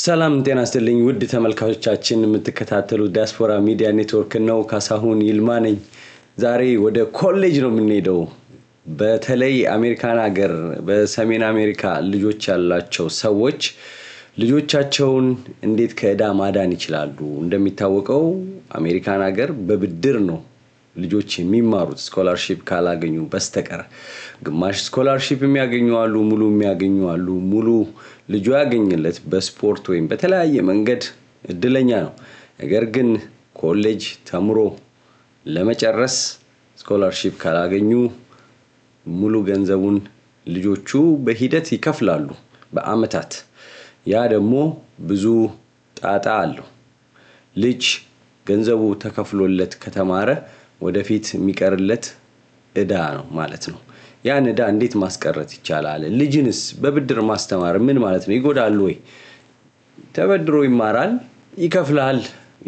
ሰላም ጤና ይስጥልኝ ውድ ተመልካቾቻችን የምትከታተሉ ዲያስፖራ ሚዲያ ኔትወርክ ነው ካሳሁን ይልማ ነኝ ዛሬ ወደ ኮሌጅ ነው የምንሄደው በተለይ አሜሪካን ሀገር በሰሜን አሜሪካ ልጆች ያላቸው ሰዎች ልጆቻቸውን እንዴት ከዕዳ ማዳን ይችላሉ እንደሚታወቀው አሜሪካን ሀገር በብድር ነው ልጆች የሚማሩት ስኮላርሺፕ ካላገኙ በስተቀር ግማሽ ስኮላርሺፕ የሚያገኙ አሉ ሙሉ የሚያገኙ አሉ ሙሉ ልጁ ያገኘለት በስፖርት ወይም በተለያየ መንገድ እድለኛ ነው ነገር ግን ኮሌጅ ተምሮ ለመጨረስ ስኮላርሺፕ ካላገኙ ሙሉ ገንዘቡን ልጆቹ በሂደት ይከፍላሉ በአመታት ያ ደግሞ ብዙ ጣጣ አለው ልጅ ገንዘቡ ተከፍሎለት ከተማረ ወደፊት የሚቀርለት እዳ ነው ማለት ነው ያን እዳ እንዴት ማስቀረት ይቻላል ልጅንስ በብድር ማስተማር ምን ማለት ነው ይጎዳል ወይ ተበድሮ ይማራል ይከፍላል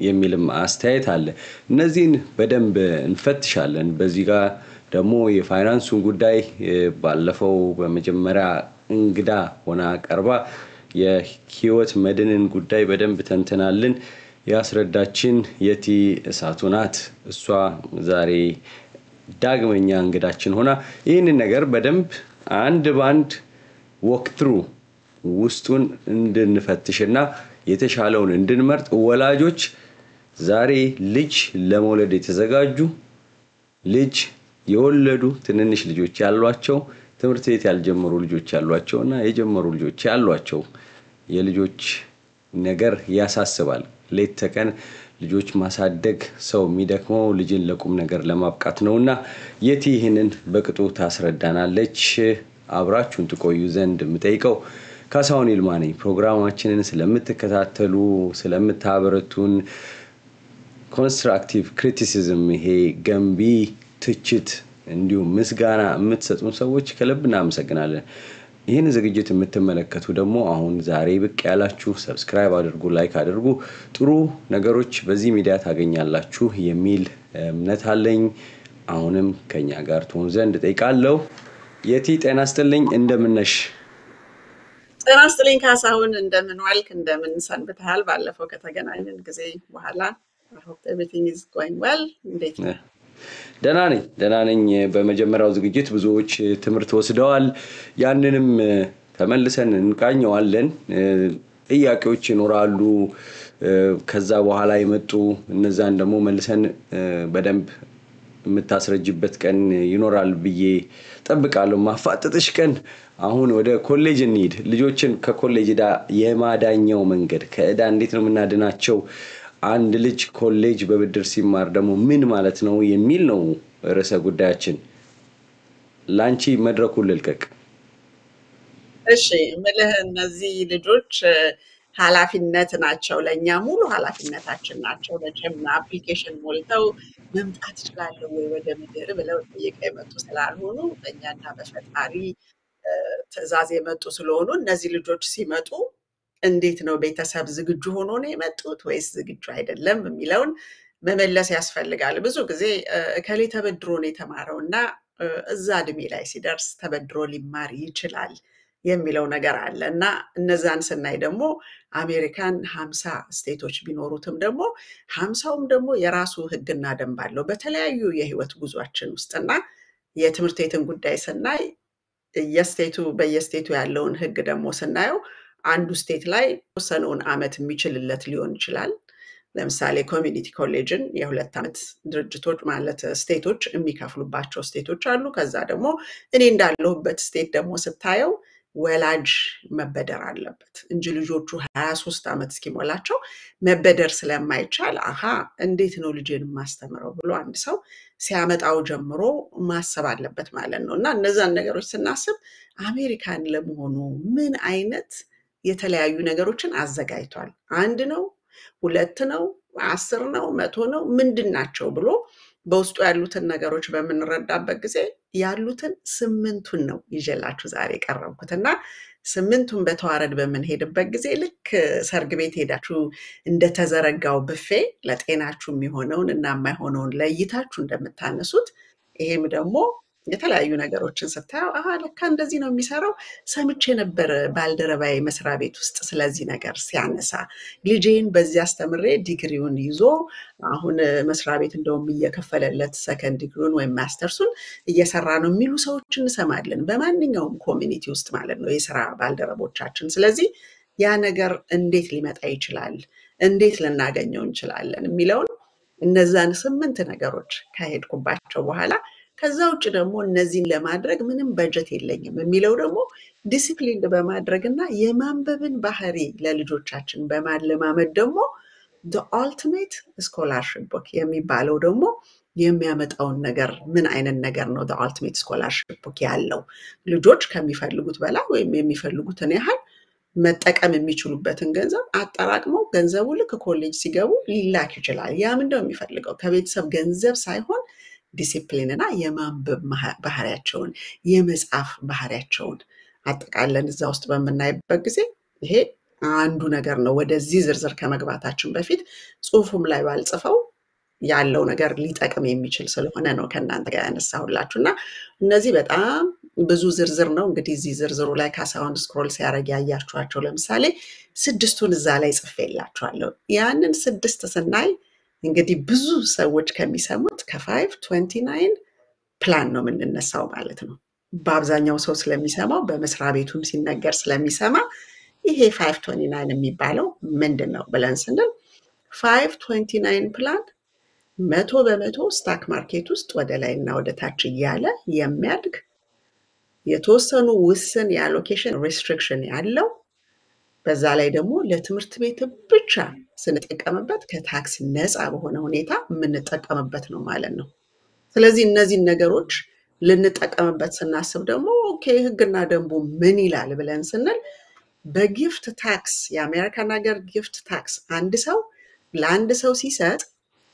የሚልም አስተያየት አለ እነዚህን በደንብ እንፈትሻለን በዚህ ጋር ደግሞ የፋይናንሱን ጉዳይ ባለፈው በመጀመሪያ እንግዳ ሆና ቀርባ የህይወት መድንን ጉዳይ በደንብ ተንተናልን ያስረዳችን የቲ እሳቱ ናት እሷ ዛሬ ዳግመኛ እንግዳችን ሆና ይህንን ነገር በደንብ አንድ ባንድ ወክ ትሩ ውስጡን እንድንፈትሽና የተሻለውን እንድንመርጥ ወላጆች ዛሬ ልጅ ለመውለድ የተዘጋጁ ልጅ የወለዱ ትንንሽ ልጆች ያሏቸው ትምህርት ቤት ያልጀመሩ ልጆች ያሏቸውና የጀመሩ ልጆች ያሏቸው የልጆች ነገር ያሳስባል ሌት ተቀን ልጆች ማሳደግ ሰው የሚደክመው ልጅን ለቁም ነገር ለማብቃት ነውና የቲ ይህንን በቅጡ ታስረዳናለች አብራችሁን ትቆዩ ዘንድ ምጠይቀው ካሳሁን ይልማ ነኝ ፕሮግራማችንን ስለምትከታተሉ ስለምታበረቱን ኮንስትራክቲቭ ክሪቲሲዝም ይሄ ገንቢ ትችት እንዲሁም ምስጋና የምትሰጡን ሰዎች ከልብ እናመሰግናለን ይህን ዝግጅት የምትመለከቱ ደግሞ አሁን ዛሬ ብቅ ያላችሁ ሰብስክራይብ አድርጉ ላይክ አድርጉ ጥሩ ነገሮች በዚህ ሚዲያ ታገኛላችሁ የሚል እምነት አለኝ አሁንም ከኛ ጋር ትሆኑ ዘንድ ጠይቃለሁ የቲ ጤና ይስጥልኝ እንደምነሽ ጤና ይስጥልኝ ካሳሁን እንደምን ዋልክ እንደምን ሰንብተሃል ባለፈው ከተገናኘን ጊዜ በኋላ I hope everything is going well እንዴት ነው ደህና ነኝ በመጀመሪያው ዝግጅት ብዙዎች ትምርት ወስደዋል ያንንም ተመልሰን እንቃኘዋለን ጥያቄዎች ይኖራሉ ከዛ በኋላ ይመጡ እነዛን ደግሞ መልሰን በደንብ የምታስረጅበት ቀን ይኖራል ብዬ ጠብቃለሁ ማፋጠጥሽ ቀን አሁን ወደ ኮሌጅ እንሂድ ልጆችን ከኮሌጅ ዳ የማዳኛው መንገድ ከዕዳ እንዴት ነው የምናድናቸው አንድ ልጅ ኮሌጅ በብድር ሲማር ደግሞ ምን ማለት ነው የሚል ነው ርዕሰ ጉዳያችን ላንቺ መድረኩን ልልቀቅ እሺ ምልህ እነዚህ ልጆች ኃላፊነት ናቸው ለኛ ሙሉ ኃላፊነታችን ናቸው ለጀም አፕሊኬሽን ሞልተው መምጣት ይችላል ወይ ወደ ምድር ብለው የቀመጡ ስላልሆኑ በእኛና በፈጣሪ ትዕዛዝ የመጡ ስለሆኑ እነዚህ ልጆች ሲመጡ እንዴት ነው ቤተሰብ ዝግጁ ሆኖ ነው የመጡት ወይስ ዝግጁ አይደለም የሚለውን መመለስ ያስፈልጋል ብዙ ጊዜ ከሌ ተበድሮ ነው የተማረውና እዛ እድሜ ላይ ሲደርስ ተበድሮ ሊማር ይችላል የሚለው ነገር አለና እነዛን ስናይ ደግሞ አሜሪካን 50 ስቴቶች ቢኖሩትም ደግሞ 50ም ደግሞ የራሱ ህግና ደንብ አለው በተለያዩ የህይወት ጉዟችን ውስጥና የትምህርት ቤትን ጉዳይ ስናይ በየስቴቱ ያለውን ህግ ደግሞ ስናየው አንዱ ስቴት ላይ ወሰነውን አመት የሚችልለት ሊሆን ይችላል ለምሳሌ ኮሚኒቲ ኮሌጅን የሁለት አመት ድርጅቶች ማለት ስቴቶች የሚከፍሉባቸው ስቴቶች አሉ ከዛ ደግሞ እኔ እንዳለሁበት ስቴት ደግሞ ስታየው ወላጅ መበደር አለበት እንጂ ልጆቹ 23 አመት እስኪሞላቸው መበደር ስለማይቻል እንዴት ነው ልጄን ማስተምረው ብሎ አንድ ሰው ሲያመጣው ጀምሮ ማሰብ አለበት ማለት ነውና እነዛን ነገሮች ስናስብ አሜሪካን ለመሆኑ ምን አይነት የተለያዩ ነገሮችን አዘጋጅቷል አንድ ነው ሁለት ነው 10 ነው 100 ነው ምንድናቸው ብሎ በውስጡ ያሉትን ነገሮች በመንረዳበት ጊዜ ያሉትን 8ቱን ነው ይዤላችሁ ዛሬ ቀረብኩትና 8ቱን በተዋረድ በመንሄድበት ጊዜ ልክ ሰርግ ቤት ሄዳችሁ እንደተዘረጋው ብፌ ለጤናችሁ የሚሆነውን እና የማይሆነውን ለይታችሁ እንደምታነሱት ይሄም ደግሞ የተለያዩ ነገሮችን ስታየው ለካ እንደዚህ ነው የሚሰራው። ሰምቼ ነበር ባልደረባዬ መስሪያ ቤት ውስጥ ስለዚህ ነገር ሲያነሳ ልጄን በዚህ አስተምሬ ዲግሪውን ይዞ አሁን መስሪያ ቤት እንደውም እየከፈለለት ሰከንድ ዲግሪውን ወይም ማስተርሱን እየሰራ ነው የሚሉ ሰዎች እንሰማለን፣ በማንኛውም ኮሚኒቲ ውስጥ ማለት ነው፣ የስራ ባልደረቦቻችን። ስለዚህ ያ ነገር እንዴት ሊመጣ ይችላል፣ እንዴት ልናገኘው እንችላለን የሚለውን እነዛን 8 ነገሮች ከሄድኩባቸው በኋላ ከዛ ውጭ ደግሞ እነዚህን ለማድረግ ምንም በጀት የለኝም የሚለው ደግሞ ዲሲፕሊን በማድረግና የማንበብን ባህሪ ለልጆቻችን በማለማመድ ደግሞ the ultimate scholarship book የሚባለው ደግሞ የሚያመጣውን ነገር ምን አይነት ነገር ነው the ultimate scholarship book ያለው ልጆች ከሚፈልጉት በላይ ወይም የሚፈልጉትን ያህል መጠቀም የሚችሉበትን ገንዘብ አጠራቅመው ገንዘቡ ልክ ኮሌጅ ሲገቡ ሊላክ ይችላል። ያ ምንድነው የሚፈልገው? ከቤተሰብ ገንዘብ ሳይሆን ዲሲፕሊንና የማንበብ ባህሪያቸውን የመጻፍ ባህሪያቸውን አጠቃለን እዛ ውስጥ በመናይበት ጊዜ ይሄ አንዱ ነገር ነው። ወደዚህ ዝርዝር ከመግባታችን በፊት ጽሁፉም ላይ ባልጽፈው ያለው ነገር ሊጠቅም የሚችል ስለሆነ ነው ከናንተ ጋር ያነሳሁላችሁና እነዚህ በጣም ብዙ ዝርዝር ነው። እንግዲህ እዚህ ዝርዝሩ ላይ ካሳሁን ስክሮል ሲያደርግ ያያችኋቸው ለምሳሌ 6ቱን እዛ ላይ ጽፌላችኋለሁ። ያንን 6 ስናይ እንግዲህ ብዙ ሰዎች ከሚሰሙት ከ529 ፕላን ነው የምንነሳው ማለት ነው። በአብዛኛው ሰው ስለሚሰማው በመስሪያ ቤቱም ሲነገር ስለሚሰማ ይሄ 529 የሚባለው ምንድን ነው ብለን ስንል 529 ፕላን 100% ስታክ ማርኬት ውስጥ ወደ ላይና ወደ ታች እያለ የሚያድግ የተወሰኑ ውስን የአሎኬሽን ሪስትሪክሽን ያለው በዛ ላይ ደግሞ ለትምህርት ቤት ብቻ ስንጠቀምበት ከታክስ ነፃ በሆነ ሁኔታ የምንጠቀምበት ነው ማለት ነው። ስለዚህ እነዚህ ነገሮች ልንጠቀምበት ስናስብ ደግሞ ኦኬ ህግና ደንቡ ምን ይላል ብለን ስንል በጊፍት ታክስ የአሜሪካን ሀገር ጊፍት ታክስ አንድ ሰው ለአንድ ሰው ሲሰጥ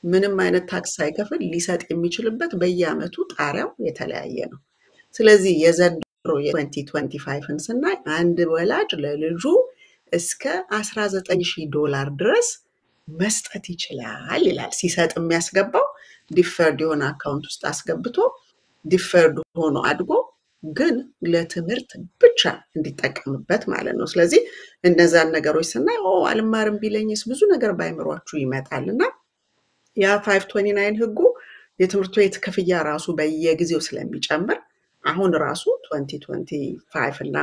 ምንም አይነት ታክስ ሳይከፍል ሊሰጥ የሚችልበት በየአመቱ ጣሪያው የተለያየ ነው። ስለዚህ የዘንድሮ የ2025ን ስናይ አንድ ወላጅ ለልጁ እስከ $19,000 ድረስ መስጠት ይችላል ይላል። ሲሰጥ የሚያስገባው ዲፈርድ የሆነ አካውንት ውስጥ አስገብቶ ዲፈርድ ሆኖ አድጎ ግን ለትምህርት ብቻ እንዲጠቀምበት ማለት ነው። ስለዚህ እነዛን ነገሮች ስናይ አልማርም ቢለኝስ ብዙ ነገር ባይምሯችሁ ይመጣልና ያ 529 ህጉ የትምህርት ቤት ክፍያ ራሱ በየጊዜው ስለሚጨምር አሁን ራሱ 2025 እና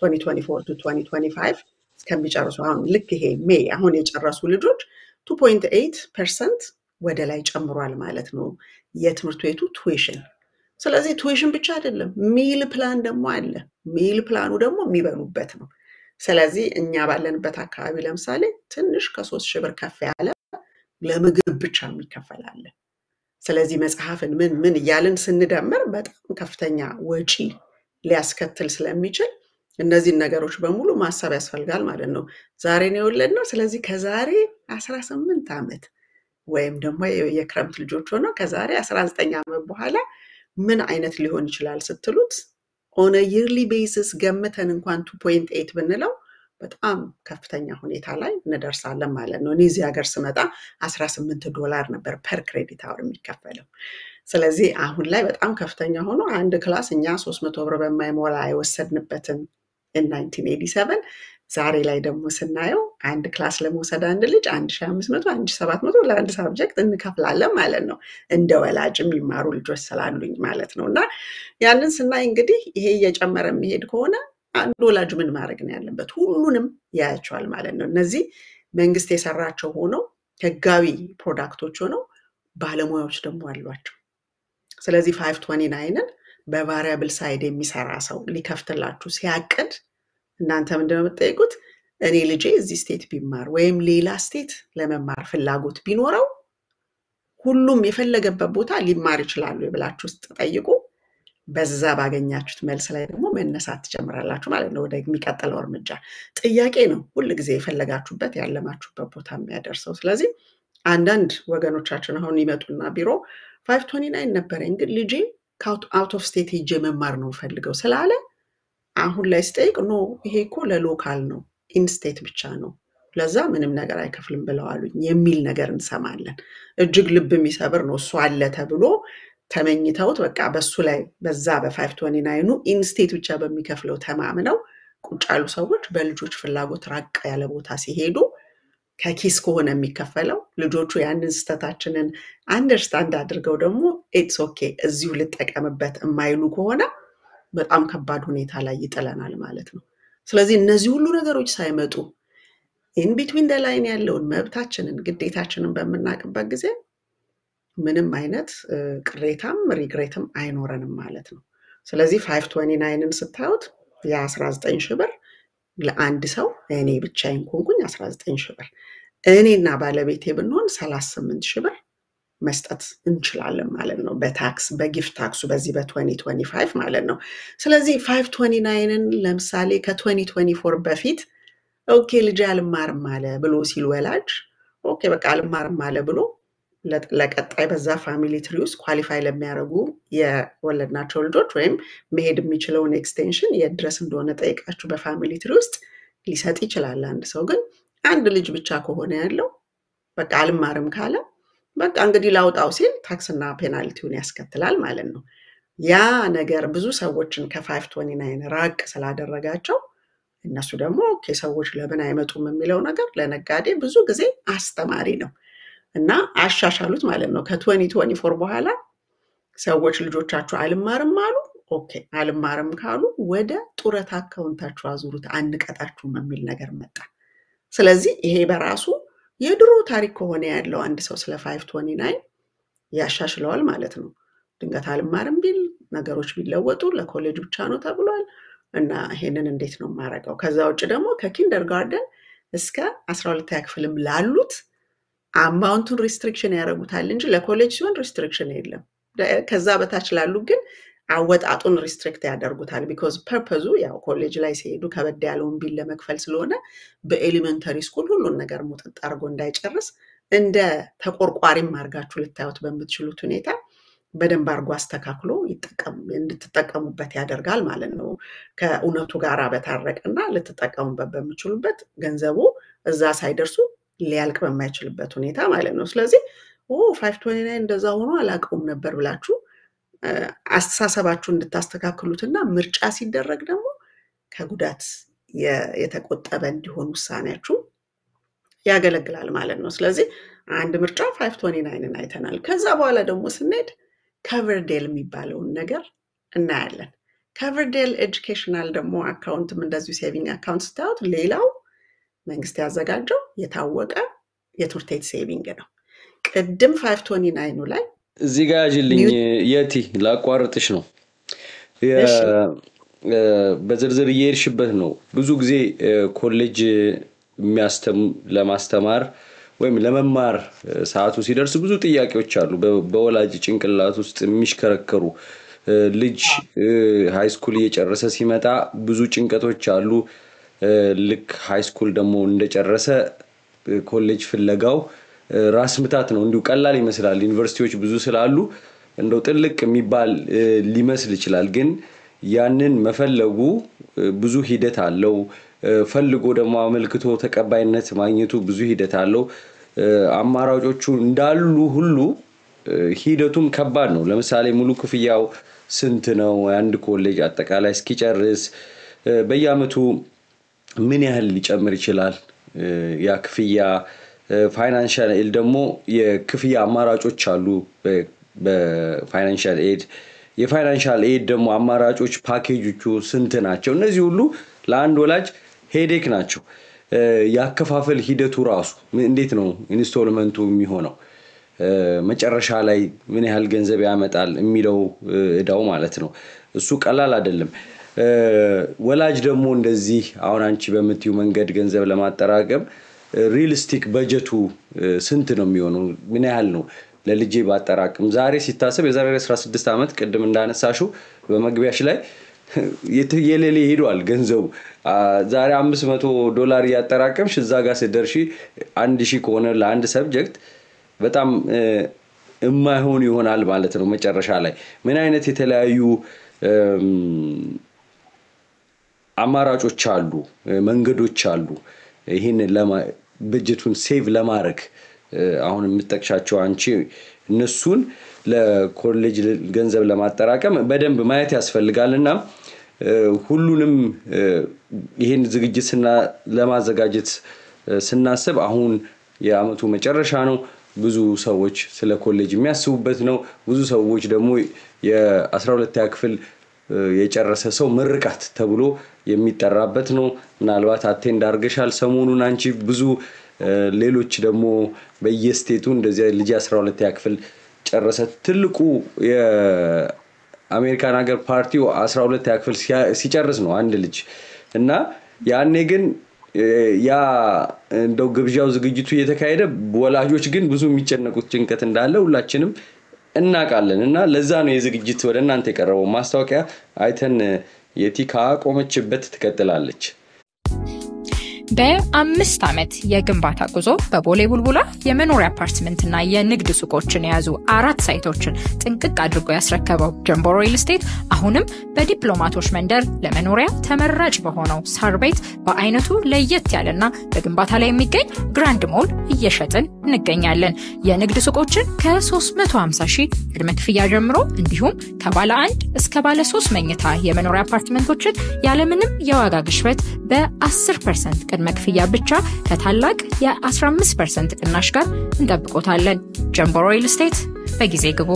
2024 to 2025 እስከሚጨርሱ አሁን ልክ ይሄ ሜይ አሁን የጨረሱ ልጆች 2.8% ወደ ላይ ጨምሯል ማለት ነው የትምህርት ቤቱ ቱዊሽን። ስለዚህ ቱዊሽን ብቻ አይደለም ሚል ፕላን ደግሞ አለ። ሚል ፕላኑ ደግሞ የሚበሉበት ነው። ስለዚህ እኛ ባለንበት አካባቢ ለምሳሌ ትንሽ ከ3,000 ብር ከፍ ያለ ለምግብ ብቻ የሚከፈል አለ። ስለዚህ መጽሐፍን ምን እያልን ስንደምር በጣም ከፍተኛ ወጪ ሊያስከትል ስለሚችል እነዚህን ነገሮች በሙሉ ማሰብ ያስፈልጋል ማለት ነው። ዛሬ ነው የወለድነው። ስለዚህ ከዛሬ 18 ዓመት ወይም ደግሞ የክረምት ልጆች ሆነው ከዛሬ 19 ዓመት በኋላ ምን አይነት ሊሆን ይችላል ስትሉት on a yearly basis ገምተን እንኳን 2.8 ብንለው በጣም ከፍተኛ ሁኔታ ላይ እንደርሳለን ማለት ነው። እኔ እዚህ ሀገር ስመጣ $18 ነበር ፐር ክሬዲት አወር የሚከፈለው። ስለዚህ አሁን ላይ በጣም ከፍተኛ ሆኖ አንድ ክላስ እኛ 300 ብር በማይሞላ አይወሰድንበትም in 1987 ዛሬ ላይ ደግሞ ስናየው አንድ ክላስ ለመውሰድ አንድ ልጅ 1500 1700 ለአንድ ሳብጀክት እንከፍላለን ማለት ነው። እንደ ወላጅ የሚማሩ ልጆች ስላሉኝ ማለት ነውና ያንን ስናይ እንግዲህ ይሄ እየጨመረ የሚሄድ ከሆነ አንድ ወላጅ ምን ማድረግ ነው ያለበት? ሁሉንም ያያቸዋል ማለት ነው። እነዚህ መንግስት የሰራቸው ሆነው ህጋዊ ፕሮዳክቶች ሆነው ባለሙያዎች ደግሞ አሏቸው። ስለዚህ 529ን በቫሪያብል ሳይድ የሚሰራ ሰው ሊከፍትላችሁ ሲያቅድ እናንተ ምንድነው የምትጠይቁት? እኔ ልጄ እዚህ ስቴት ቢማር ወይም ሌላ ስቴት ለመማር ፍላጎት ቢኖረው ሁሉም የፈለገበት ቦታ ሊማር ይችላል ብላችሁ ስትጠይቁ በዛ ባገኛችሁት መልስ ላይ ደግሞ መነሳት ትጀምራላችሁ ማለት ነው። ወደ የሚቀጥለው እርምጃ ጥያቄ ነው ሁሉ ጊዜ የፈለጋችሁበት ያለማችሁበት ቦታ የሚያደርሰው። ስለዚህ አንዳንድ ወገኖቻችን አሁን ይመጡና ቢሮ 529 ነበረኝ ግን ልጄ አውት ኦፍ ስቴት ሄጄ መማር ነው ፈልገው ስላለ አሁን ላይ ስጠይቅ ኖ ይሄ እኮ ለሎካል ነው ኢንስቴት ብቻ ነው ለዛ ምንም ነገር አይከፍልም ብለው አሉኝ የሚል ነገር እንሰማለን። እጅግ ልብ የሚሰብር ነው። እሱ አለ ተብሎ ተመኝተውት በቃ በሱ ላይ በዛ በ529 ኢንስቴት ብቻ በሚከፍለው ተማምነው ቁጭ ያሉ ሰዎች በልጆች ፍላጎት ራቅ ያለ ቦታ ሲሄዱ ከኪስ ከሆነ የሚከፈለው ልጆቹ ያንን ስተታችንን አንደርስታንድ አድርገው ደግሞ ኢትስ ኦኬ እዚሁ ልጠቀምበት የማይሉ ከሆነ በጣም ከባድ ሁኔታ ላይ ይጥለናል ማለት ነው። ስለዚህ እነዚህ ሁሉ ነገሮች ሳይመጡ ኢን ቢትዊን ዘ ላይን ያለውን መብታችንን ግዴታችንን በመናቅበት ጊዜ ምንም አይነት ቅሬታም ሪግሬትም አይኖረንም ማለት ነው። ስለዚህ 529ን ስታዩት የ19 ሺህ ብር ለአንድ ሰው እኔ ብቻዬን ኮንኩኝ 19 ሺህ ብር እኔና ባለቤቴ ብንሆን 38 ሺህ ብር መስጠት እንችላለን ማለት ነው በታክስ በጊፍት ታክሱ በዚህ በ2025 ማለት ነው። ስለዚህ 529ን ለምሳሌ ከ2024 በፊት ኦኬ ልጅ አልማርም አለ ብሎ ሲል ወላጅ ኦኬ በቃ አልማርም አለ ብሎ ለቀጣይ በዛ ፋሚሊ ትሪ ውስጥ ኳሊፋይ ለሚያደርጉ የወለድናቸው ልጆች ወይም መሄድ የሚችለውን ኤክስቴንሽን የድረስ እንደሆነ ጠይቃችሁ በፋሚሊ ትሪ ውስጥ ሊሰጥ ይችላል። አንድ ሰው ግን አንድ ልጅ ብቻ ከሆነ ያለው በቃ አልማርም ካለ በቃ እንግዲህ ላውጣው ሲል ታክስና ፔናልቲውን ያስከትላል ማለት ነው። ያ ነገር ብዙ ሰዎችን ከ529 ራቅ ስላደረጋቸው እነሱ ደግሞ ኦኬ ሰዎች ለምን አይመጡም የሚለው ነገር ለነጋዴ ብዙ ጊዜ አስተማሪ ነው እና አሻሻሉት ማለት ነው። ከ2024 በኋላ ሰዎች ልጆቻቸው አልማርም አሉ ኦኬ አልማርም ካሉ ወደ ጡረታ አካውንታቸው አዙሩት አንቀጣችሁም የሚል ነገር መጣ። ስለዚህ ይሄ በራሱ የድሮ ታሪክ ከሆነ ያለው አንድ ሰው ስለ 529 ያሻሽለዋል ማለት ነው። ድንገት አልማርም ቢል ነገሮች ቢለወጡ ለኮሌጅ ብቻ ነው ተብሏል እና ይሄንን እንዴት ነው ማረጋው? ከዛ ውጭ ደግሞ ከኪንደርጋርተን እስከ 12ኛ ክፍልም ላሉት አማውንቱን ሪስትሪክሽን ያደርጉታል እንጂ ለኮሌጅ ሲሆን ሪስትሪክሽን የለም። ከዛ በታች ላሉ ግን አወጣጡን ሪስትሪክት ያደርጉታል ቢኮዝ ፐርፐዙ ያው ኮሌጅ ላይ ሲሄዱ ከበድ ያለውን ቢል ለመክፈል ስለሆነ በኤሊመንተሪ ስኩል ሁሉን ነገር ሙጥጥ አድርጎ እንዳይጨርስ እንደ ተቆርቋሪም አድርጋችሁ ልታዩት በምትችሉት ሁኔታ በደንብ አድርጎ አስተካክሎ እንድትጠቀሙበት ያደርጋል ማለት ነው። ከእውነቱ ጋር በታረቀና ልትጠቀሙበት በምትችሉበት ገንዘቡ እዛ ሳይደርሱ ሊያልቅ በማይችልበት ሁኔታ ማለት ነው። ስለዚህ 529 እንደዛ ሆኖ አላውቀውም ነበር ብላችሁ አስተሳሰባችሁ እንድታስተካክሉትና ምርጫ ሲደረግ ደግሞ ከጉዳት የተቆጠበ እንዲሆን ውሳኔያችሁ ያገለግላል ማለት ነው። ስለዚህ አንድ ምርጫ 529ን አይተናል። ከዛ በኋላ ደግሞ ስንሄድ ከቨርዴል የሚባለውን ነገር እናያለን። ከቨርዴል ኤጁኬሽናል ደግሞ አካውንትም እንደዚሁ ሴቪንግ አካውንት ስታዩት ሌላው መንግስት ያዘጋጀው የታወቀ የትምህርት ቤት ሴቪንግ ነው። ቅድም 529 ላይ እዚህ ጋር ያጅልኝ የቲ ላቋርጥሽ ነው በዝርዝር እየሄድሽበት ነው። ብዙ ጊዜ ኮሌጅ ለማስተማር ወይም ለመማር ሰዓቱ ሲደርስ ብዙ ጥያቄዎች አሉ በወላጅ ጭንቅላት ውስጥ የሚሽከረከሩ። ልጅ ሃይ ስኩል እየጨረሰ ሲመጣ ብዙ ጭንቀቶች አሉ። ልክ ሃይ ስኩል ደግሞ እንደጨረሰ ኮሌጅ ፍለጋው ራስ ምታት ነው። እንዲሁ ቀላል ይመስላል። ዩኒቨርሲቲዎች ብዙ ስላሉ እንደው ጥልቅ የሚባል ሊመስል ይችላል። ግን ያንን መፈለጉ ብዙ ሂደት አለው። ፈልጎ ደግሞ አመልክቶ ተቀባይነት ማግኘቱ ብዙ ሂደት አለው። አማራጮቹ እንዳሉ ሁሉ ሂደቱም ከባድ ነው። ለምሳሌ ሙሉ ክፍያው ስንት ነው? አንድ ኮሌጅ አጠቃላይ እስኪጨርስ በየአመቱ ምን ያህል ሊጨምር ይችላል? ያ ክፍያ ፋይናንሻል ኤድ ደግሞ የክፍያ አማራጮች አሉ በፋይናንሻል ኤድ። የፋይናንሻል ኤድ ደግሞ አማራጮች ፓኬጆቹ ስንት ናቸው? እነዚህ ሁሉ ለአንድ ወላጅ ሄዴክ ናቸው። ያከፋፈል ሂደቱ ራሱ እንዴት ነው ኢንስቶልመንቱ የሚሆነው? መጨረሻ ላይ ምን ያህል ገንዘብ ያመጣል የሚለው እዳው ማለት ነው። እሱ ቀላል አይደለም። ወላጅ ደግሞ እንደዚህ አሁን አንቺ በመትዩ መንገድ ገንዘብ ለማጠራቀም ሪሊስቲክ በጀቱ ስንት ነው የሚሆነው? ምን ያህል ነው ለልጄ ባጠራቅም? ዛሬ ሲታሰብ የዛሬ 16 አመት ቅድም እንዳነሳሽው በመግቢያሽ ላይ የሌለ ሄዷል ገንዘቡ። ዛሬ $500 ያጠራቀምሽ እዛ ጋር ሲደርሺ 1000 ከሆነ ለአንድ ሰብጀክት በጣም የማይሆን ይሆናል ማለት ነው። መጨረሻ ላይ ምን አይነት የተለያዩ አማራጮች አሉ፣ መንገዶች አሉ ይሄን በጀቱን ሴቭ ለማድረግ አሁን የምትጠቅሻቸው አንቺ እነሱን ለኮሌጅ ገንዘብ ለማጠራቀም በደንብ ማየት ያስፈልጋልና ሁሉንም ይሄን ዝግጅት ለማዘጋጀት ስናስብ አሁን የአመቱ መጨረሻ ነው ብዙ ሰዎች ስለ ኮሌጅ የሚያስቡበት ነው ብዙ ሰዎች ደግሞ የ12ኛ ክፍል የጨረሰ ሰው ምርቃት ተብሎ የሚጠራበት ነው ምናልባት አቴንድ አድርገሻል ሰሞኑን አንቺ ብዙ ሌሎች ደግሞ በየስቴቱ እንደዚህ ልጅ 12ኛ ክፍል ጨረሰ ትልቁ የአሜሪካን ሀገር ፓርቲው 12ኛ ክፍል ሲጨርስ ነው አንድ ልጅ እና ያኔ ግን ያ እንደው ግብዣው ዝግጅቱ እየተካሄደ ወላጆች ግን ብዙ የሚጨነቁት ጭንቀት እንዳለ ሁላችንም እናቃለን እና ለዛ ነው የዝግጅት ወደ እናንተ የቀረበው ማስታወቂያ አይተን የቲካ ቆመችበት ትከተላለች በ5 ዓመት የግንባታ ጉዞ በቦሌ ቡልቡላ የመኖሪያ አፓርትመንትና የንግድ ሱቆችን የያዙ 4 ሳይቶችን ጥንቅቅ አድርጎ ያስረከበው ጀምቦ ሪል ስቴት አሁንም በዲፕሎማቶች መንደር ለመኖሪያ ተመራጭ በሆነው ሳር ቤት በአይነቱ ለየት ያለና በግንባታ ላይ የሚገኝ ግራንድ ሞል እየሸጥን እንገኛለን የንግድ ሱቆችን ከ350,000 ቅድመ ክፍያ ጀምሮ እንዲሁም ከባለ 1 እስከ ባለ 3 መኝታ የመኖሪያ አፓርትመንቶችን ያለምንም የዋጋ ግሽበት በ10% ቅድመ ክፍያ ብቻ ከታላቅ የ15% ቅናሽ ጋር እንጠብቆታለን ጀምቦ ሪል ስቴት በጊዜ ግቡ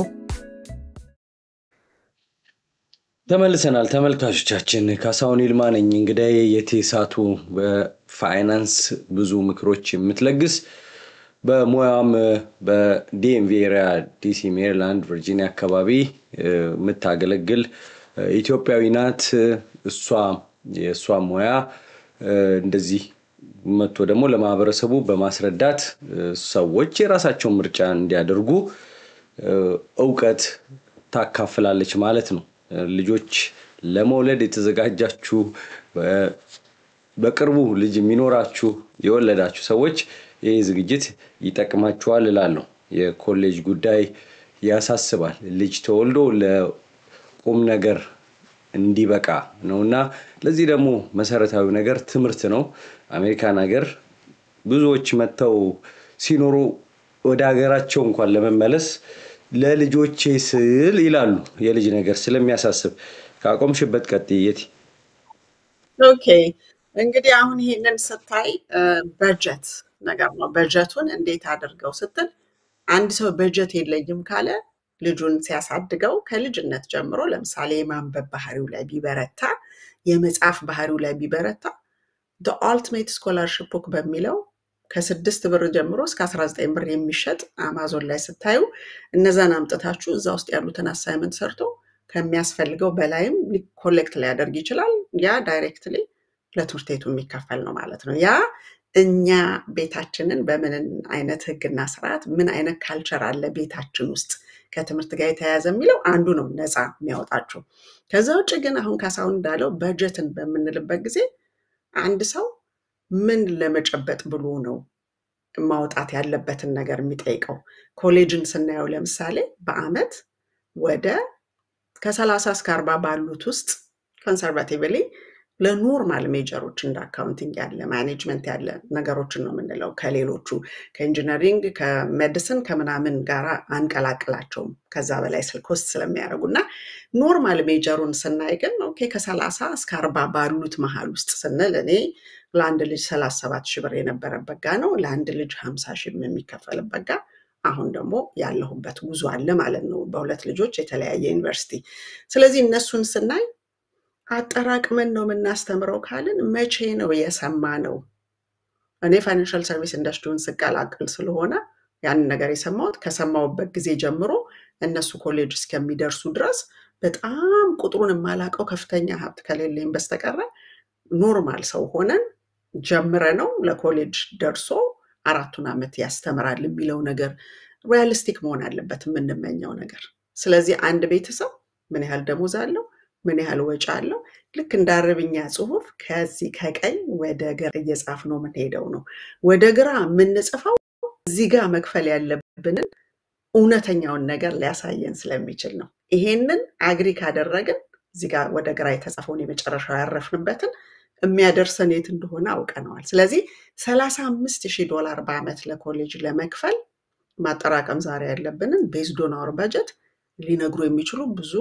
ተመልሰናል ተመልካቾቻችን ካሳሁን ይልማ ነኝ እንግዲህ የቴሳቱ በፋይናንስ ብዙ ምክሮች የምትለግስ በሙያም በዲኤምቪ ኤሪያ ዲሲ ሜሪላንድ ቨርጂኒያ አካባቢ የምታገለግል ኢትዮጵያዊ ናት የሷ ሙያ እንደዚህ መጥቶ ደግሞ ለማህበረሰቡ በማስረዳት ሰዎች የራሳቸውን ምርጫ እንዲያደርጉ ዕውቀት ታካፍላለች ማለት ነው ልጆች ለመውለድ የተዘጋጃችሁ በቅርቡ ልጅ የሚኖራችሁ የወለዳችሁ ሰዎች ይሄ ዝግጅት ይጠቅማችኋል እላለሁ የኮሌጅ ጉዳይ ያሳስባል ልጅ ተወልዶ ለቁም ነገር እንዲበቃ ነውና ለዚህ ደግሞ መሰረታዊ ነገር ትምህርት ነው አሜሪካን ሀገር ብዙዎች መተው ሲኖሩ ወደ ሀገራቸው እንኳን ለመመለስ ለልጆቼ ስል ይላሉ የልጅ ነገር ስለሚያሳስብ ካቆምሽበት ቀጥይት ኦኬ እንግዲህ አሁን ይሄንን ስታይ በጀት ነገር ነው በጀቱን እንዴት አድርገው ስትል አንድ ሰው በጀት የለኝም ካለ ልጁን ሲያሳድገው ከልጅነት ጀምሮ ለምሳሌ ማንበብ ባህሪው ላይ ቢበረታ የመጻፍ ባህሪው ላይ ቢበረታ the ultimate scholarship book በሚለው ከ6 ብር ጀምሮ እስከ 19 ብር የሚሸጥ አማዞን ላይ ስታዩ እነዛን አምጥታችሁ እዛ ውስጥ ያሉትን አሳይመንት ሰርቶ ከሚያስፈልገው በላይም ኮሌክት ሊያደርግ ይችላል ያ ዳይሬክትሊ ለትምህርት ቤቱ የሚከፈል ነው ማለት ነው ያ እኛ ቤታችንን በምን አይነት ህግና ስርዓት ምን አይነት ካልቸር አለ ቤታችን ውስጥ ከትምህርት ጋር የተያያዘ የሚለው አንዱ ነው ነፃ የሚያወጣቸው ከዛ ውጭ ግን አሁን ካሳሁን እንዳለው በጀትን በመንልበት ጊዜ አንድ ሰው ምን ለመጨበጥ ብሎ ነው ማውጣት ያለበትን ነገር የሚጠይቀው ኮሌጅን ስናየው ለምሳሌ በአመት ወደ ከ30 እስከ 40 ባሉት ውስጥ ኮንሰርቫቲቭሊ ለኖርማል ሜጀሮች እንደ አካውንቲንግ ያለ ማኔጅመንት ያለ ነገሮችን ነው የምንለው ከሌሎቹ ከኢንጂነሪንግ ከሜዲሲን ከምናምን ጋር አንቀላቅላቸውም ከዛ በላይ ኮስት ስለሚያደርጉና ኖርማል ሜጀሩን ስናይ ግን ኦኬ ከ30 እስከ 40 ባሉት መሃል ውስጥ ስንል እኔ ለአንድ ልጅ 37,000 ብር የነበረበት ጋ ነው ለአንድ ልጅ 50,000 የሚከፈልበት ጋ አሁን ደግሞ ያለሁበት ጉዞ አለ ማለት ነው በሁለት ልጆች የተለያየ ዩኒቨርሲቲ ስለዚህ እነሱን ስናይ አጠራቅመን ነው የምናስተምረው ካልን መቼ ነው የሰማነው እኔ ፋይናንሻል ሰርቪስ ኢንደስትሪውን ስቀላቅል ስለሆነ ያን ነገር የሰማሁት ከሰማሁበት ጊዜ ጀምሮ እነሱ ኮሌጅ እስከሚደርሱ ድረስ በጣም ቁጥሩን የማላቀው ከፍተኛ ሀብት ከሌለኝ በስተቀር ኖርማል ሰው ሆነን ጀምረነው ለኮሌጅ ደርሶ 4 አመት ያስተምራል የሚለው ነገር ሪያሊስቲክ መሆን አለበት የምንመኘው ነገር ስለዚህ አንድ ቤተሰብ ምን ያህል ደሞዝ አለው ምን ያህል ወጪ አለው ልክ እንዳረብኛ ጽሁፍ ከዚህ ከቀኝ ወደ ግራ እየጻፍ ነው የምንሄደው ነው ወደ ግራ የምንጽፈው እዚህ ጋር መክፈል ያለብንን እውነተኛውን ነገር ሊያሳየን ስለሚችል ነው ይሄንን አግሪ ካደረግን እዚህ ጋር ወደ ግራ የተጻፈውን የመጨረሻው ያረፍንበትን የሚያደርሰን የት እንደሆነ አውቀናል ስለዚህ $35,000 በአመት ለኮሌጅ ለመክፈል ማጠራቀም ዛሬ ያለብንን ቤዝድ ኦን አወር በጀት ሊነግሩ የሚችሉ ብዙ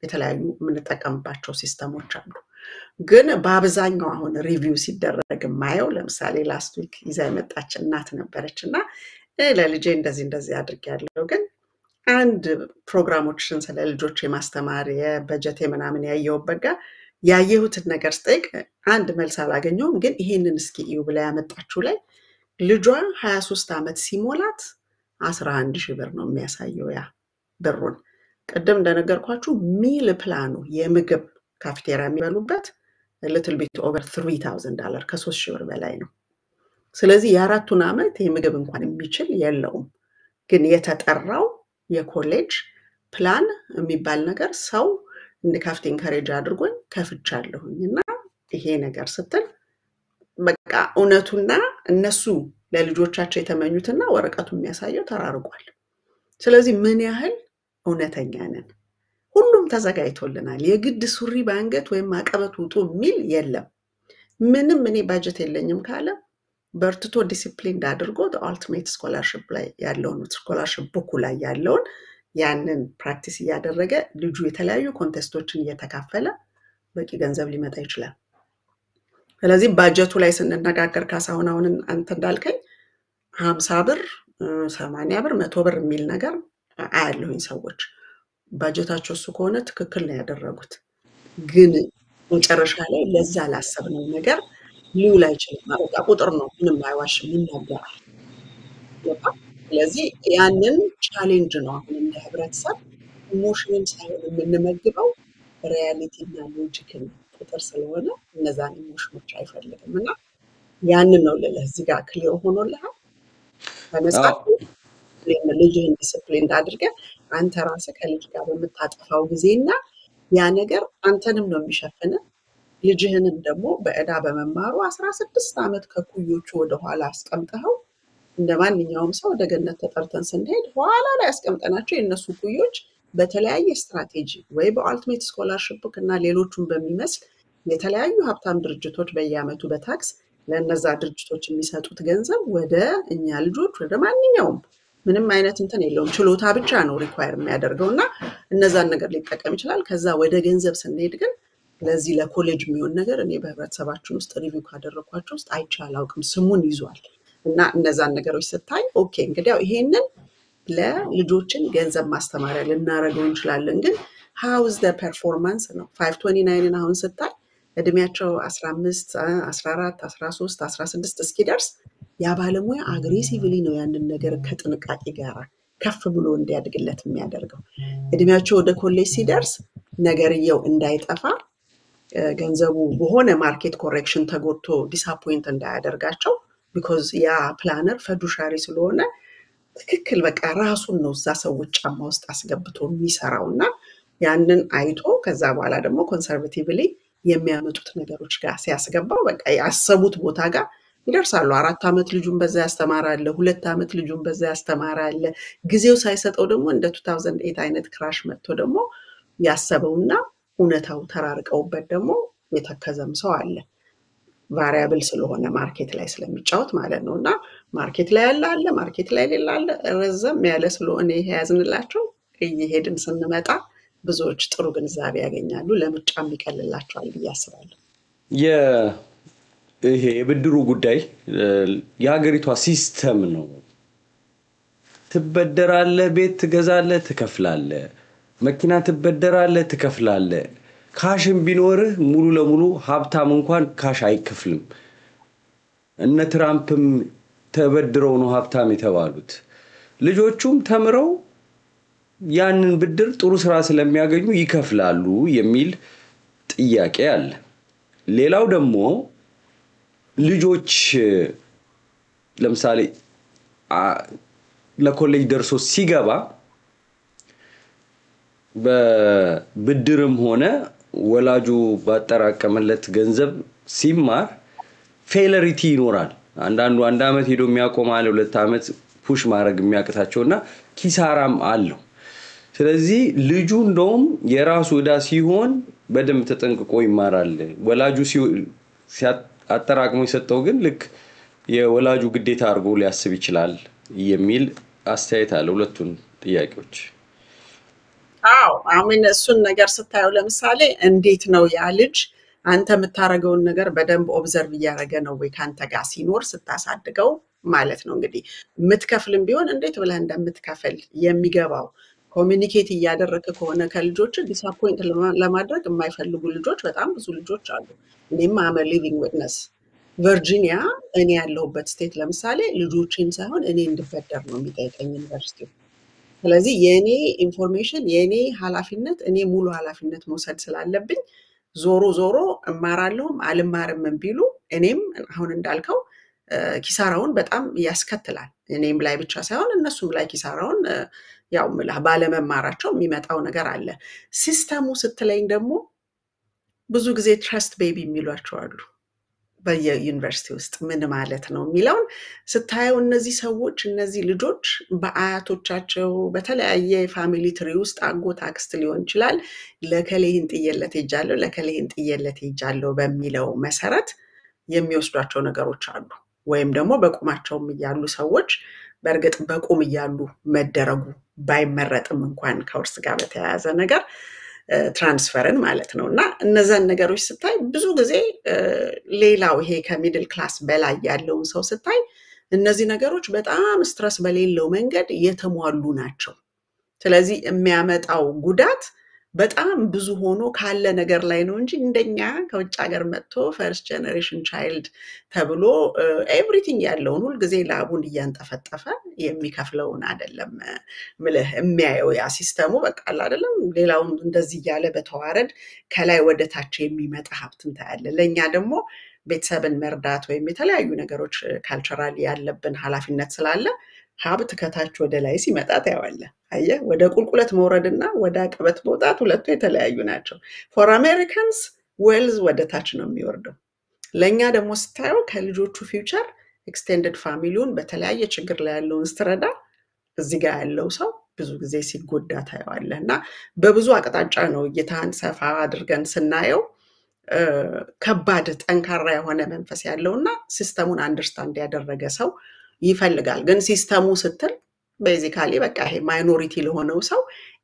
የተለያዩ የምንጠቀምባቸው ሲስተሞች አሉ። ግን በአብዛኛው አሁን ሪቪው ሲደረግ ማየው ለምሳሌ ላስት ዊክ ይዛ የመጣች እናት ነበረችና ለልጄ እንደዚህ አድርጌያለሁ ግን አንድ ፕሮግራሞችን ስለ ልጆች የማስተማር የበጀት ምናምን ያየሁበት ጋር ያየሁትን ነገር ስጠይቅ አንድ መልስ አላገኘሁም። ግን ይሄንን እስኪ እዩ ብላ ያመጣችው ላይ ልጇ 23 ዓመት ሲሞላት 11,000 ብር ነው የሚያሳየው። ያ ብሩን ቀደም እንደነገርኳችሁ ሚል ፕላኑ የምግብ ካፍቴሪያ የሚበሉበት little bit over $3,000 ከ3,000 ብር በላይ ነው። ስለዚህ የአራቱን ዓመት የምግብ እንኳን የሚችል የለውም። ግን የተጠራው የኮሌጅ ፕላን የሚባል ነገር ሰው እንድካፍት ኢንካሬጅ አድርጎኝ ከፍቻለሁኝና ይሄ ነገር ስትል በቃ እውነቱና እነሱ ለልጆቻቸው የተመኙትና ወረቀቱ የሚያሳየው ተራርቋል። ስለዚህ ምን ያህል እውነተኛ ነን? ሁሉም ተዘጋጅቶልናል። የግድ ሱሪ ባንገት ወይም አቀበት ውጡ የሚል የለም። ምንም እኔ ባጀት የለኝም ካለ በርትቶ ዲሲፕሊን አድርጎ አልቲሜት ስኮላርሺፕ ላይ ያለውን ስኮላርሺፕ ቡኩ ላይ ያለውን ያንን ፕራክቲስ እያደረገ ልጁ የተለያዩ ኮንቴስቶችን እየተካፈለ በቂ ገንዘብ ሊመጣ ይችላል። ስለዚህ ባጀቱ ላይ ስንነጋገር ካሳሁን አሁን አንተ እንዳልከኝ 50 ብር 80 ብር 100 ብር የሚል ነገር አያለሁኝ። ሰዎች ባጀታቸው እሱ ከሆነ ትክክል ነው ያደረጉት። ግን መጨረሻ ላይ ለዛ ላሰብነው ነገር ሊውል አይችልም። በቃ ቁጥር ነው፣ ምንም አይዋሽም ይናገራል። ስለዚህ ያንን ቻሌንጅ ነው አሁን እንደ ህብረተሰብ ኢሞሽንን ሳይሆን የምንመግበው ሪያሊቲና ሎጂክን ቁጥር ስለሆነ እነዛን ኢሞሽኖች አይፈልግም እና ያንን ነው ለዚህ ጋር ክሊር ሆኖልሃል። በመጽሐፍ ልጅህን ዲስፕሊን አድርገህ አንተ ራስህ ከልጅ ጋር በምታጠፋው ጊዜና ያ ነገር አንተንም ነው የሚሸፍነው። ልጅህንም ደግሞ በእዳ በመማሩ 16 ዓመት ከኩዮቹ ወደ ኋላ አስቀምጠው እንደማንኛውም ሰው ወደ ገነት ተጠርተን ስንሄድ ኋላ ላይ አስቀምጠናቸው የነሱ ኩዮች በተለያየ ስትራቴጂ ወይ በአልቲሜት ስኮላርሺፕ እና ሌሎቹን በሚመስል የተለያዩ ሀብታም ድርጅቶች በየአመቱ በታክስ ለነዛ ድርጅቶች የሚሰጡት ገንዘብ ወደ እኛ ልጆች ወደ ማንኛውም ምንም አይነት እንትን የለውም ችሎታ ብቻ ነው ሪኳየር የሚያደርገውና እነዛን ነገር ሊጠቀም ይችላል። ከዛ ወደ ገንዘብ ስንሄድ ግን ለዚህ ለኮሌጅ የሚሆን ነገር እኔ በህብረተሰባችን ውስጥ ሪቪው ካደረኳቸው ውስጥ አይቻል አውቅም ስሙን ይዟል። እና እነዛን ነገሮች ስታይ ኦኬ እንግዲህ ይሄንን ለልጆችን ገንዘብ ማስተማሪያ ልናረገው እንችላለን። ግን how is the performance ነው 529 አሁን ስታይ እድሜያቸው 15 14 13 16 እስኪደርስ ያ ባለሙያ አግሬሲቭሊ ነው ያንን ነገር ከጥንቃቄ ጋር ከፍ ብሎ እንዲያድግለት የሚያደርገው። እድሜያቸው ወደ ኮሌጅ ሲደርስ ነገርየው እንዳይጠፋ ገንዘቡ በሆነ ማርኬት ኮሬክሽን ተጎድቶ ዲስአፖይንት እንዳያደርጋቸው because ያ ፕላነር ፈዱሻሪ ስለሆነ ትክክል በቃ ራሱን ነው እዛ ሰዎች ጫማ ውስጥ አስገብቶ የሚሰራውና ያንን አይቶ ከዛ በኋላ ደግሞ ኮንሰርቬቲቭሊ የሚያመጡት ነገሮች ጋር ሲያስገባው በቃ ያሰቡት ቦታ ጋር ይደርሳሉ። 4 አመት ልጁን በዛ ያስተማራል፣ 2 አመት ልጁን በዛ ያስተማራል። ጊዜው ሳይሰጠው ደግሞ እንደ 2008 አይነት ክራሽ መጥቶ ደግሞ ያሰበውና እውነታው ተራርቀውበት ደግሞ የተከዘም ሰው አለ። ቫሪያብል ስለሆነ ማርኬት ላይ ስለሚጫወት ማለት ነውና ማርኬት ላይ ያለ ማርኬት ላይ ሌላ አለ ረዘም ያለ ስለሆነ ይሄ ያዝንላቸው እየሄድን ስንመጣ ብዙዎች ጥሩ ግንዛቤ ያገኛሉ፣ ለምርጫም ይቀልላቸዋል ብዬ አስባለሁ። ይሄ የብድሩ ጉዳይ የሀገሪቷ ሲስተም ነው። ትበደራለህ፣ ቤት ትገዛለህ፣ ትከፍላለህ፣ መኪና ትበደራለህ፣ ትከፍላለህ። ካሽም ቢኖርህ ሙሉ ለሙሉ ሀብታም እንኳን ካሽ አይከፍልም። እነ ትራምፕም ተበድረው ነው ሀብታም የተባሉት። ልጆቹም ተምረው ያንን ብድር ጥሩ ስራ ስለሚያገኙ ይከፍላሉ የሚል ጥያቄ አለ። ሌላው ደግሞ ልጆች ለምሳሌ ለኮሌጅ ደርሶ ሲገባ በብድርም ሆነ ወላጁ ባጠራቀመለት ገንዘብ ሲማር ፌለሪቲ ይኖራል። አንድ አመት ሄዶ የሚያቆማል፣ 2 አመት ፑሽ ማድረግ የሚያቅታቸውና ኪሳራም አለው። ስለዚህ ልጁ እንደውም የራሱ ዕዳ ሲሆን በደንብ ተጠንቅቆ ይማራል። ወላጁ አጠራቅሞ የሰጠው ግን ልክ የወላጁ ግዴታ አድርጎ ሊያስብ ይችላል የሚል አስተያየት አለ ሁለቱን ጥያቄዎች? አዎ አሁን እሱን ነገር ስታየው ለምሳሌ እንዴት ነው ያ ልጅ አንተ የምታረገውን ነገር በደንብ ኦብዘርቭ እያደረገ ነው ወይ ካንተ ጋር ሲኖር ስታሳድገው ማለት ነው። እንግዲህ የምትከፍልም ቢሆን እንዴት ብለህ እንደምትከፍል የሚገባው ኮሚኒኬት እያደረግክ ከሆነ ከልጆች ዲስአፖይንት ለማድረግ የማይፈልጉ ልጆች በጣም ብዙ ልጆች አሉ። እኔም አመ ሊቪንግ ዊትነስ ቨርጂኒያ እኔ ያለሁበት ስቴት ለምሳሌ ልጆችን ሳይሆን እኔ እንድበደር ነው የሚጠይቀኝ ዩኒቨርሲቲው። ስለዚህ የኔ ኢንፎርሜሽን የኔ ኃላፊነት እኔ ሙሉ ኃላፊነት መውሰድ ስላለብኝ ዞሮ ዞሮ እማራለሁም አልማርም ቢሉ እኔም አሁን እንዳልከው ኪሳራውን በጣም ያስከትላል። እኔም ላይ ብቻ ሳይሆን እነሱም ላይ ኪሳራውን ያው ባለመማራቸው የሚመጣው ነገር አለ። ሲስተሙ ስትለኝ ደግሞ ብዙ ጊዜ ትረስት ቤቢ የሚሏቸው አሉ በየዩኒቨርሲቲ ውስጥ ምን ማለት ነው የሚለውን ስታየው እነዚህ ሰዎች እነዚህ ልጆች በአያቶቻቸው በተለያየ ፋሚሊ ትሪ ውስጥ አጎት አክስት ሊሆን ይችላል ለከሌህን ጥየለት ሄጃለሁ ለከሌህን ጥየለት ሄጃለሁ በሚለው መሰረት የሚወስዷቸው ነገሮች አሉ። ወይም ደግሞ በቁማቸውም እያሉ ሰዎች በእርግጥ በቁም እያሉ መደረጉ ባይመረጥም እንኳን ከውርስ ጋር በተያያዘ ነገር ትራንስፈርን ማለት ነው። እና እነዛን ነገሮች ስታይ ብዙ ጊዜ ሌላው ይሄ ከሚድል ክላስ በላይ ያለውን ሰው ስታይ እነዚህ ነገሮች በጣም ስትረስ በሌለው መንገድ የተሟሉ ናቸው። ስለዚህ የሚያመጣው ጉዳት በጣም ብዙ ሆኖ ካለ ነገር ላይ ነው እንጂ እንደኛ ከውጭ ሀገር መጥቶ ፈርስት ጀነሬሽን ቻይልድ ተብሎ ኤቭሪቲንግ ያለውን ሁል ጊዜ ላቡን እያንጠፈጠፈ የሚከፍለውን አይደለም ምልህ የሚያየው ያ ሲስተሙ በቃ አይደለም ሌላውን እንደዚህ ያለ በተዋረድ ከላይ ወደ ታች የሚመጣ ሀብትን ታያለ። ለኛ ደግሞ ቤተሰብን መርዳት ወይም የተለያዩ ነገሮች ካልቸራሊ ያለብን ኃላፊነት ስላለ ሀብት ከታች ወደ ላይ ሲመጣ ታያዋለ። አየ ወደ ቁልቁለት መውረድና ወደ አቀበት መውጣት ሁለቱ የተለያዩ ናቸው። ፎር አሜሪካንስ ዌልዝ ወደ ታች ነው የሚወርደው። ለኛ ደግሞ ስታየው ከልጆቹ ፊውቸር ኤክስቴንድድ ፋሚሊውን በተለያየ ችግር ላይ ያለውን ስትረዳ እዚህ ጋር ያለው ሰው ብዙ ጊዜ ሲጎዳ ታየዋለ። እና በብዙ አቅጣጫ ነው እይታን ሰፋ አድርገን ስናየው ከባድ ጠንካራ የሆነ መንፈስ ያለውና ሲስተሙን አንደርስታንድ ያደረገ ሰው ይፈልጋል። ግን ሲስተሙ ስትል ቤዚካሊ በቃ ይሄ ማይኖሪቲ ለሆነው ሰው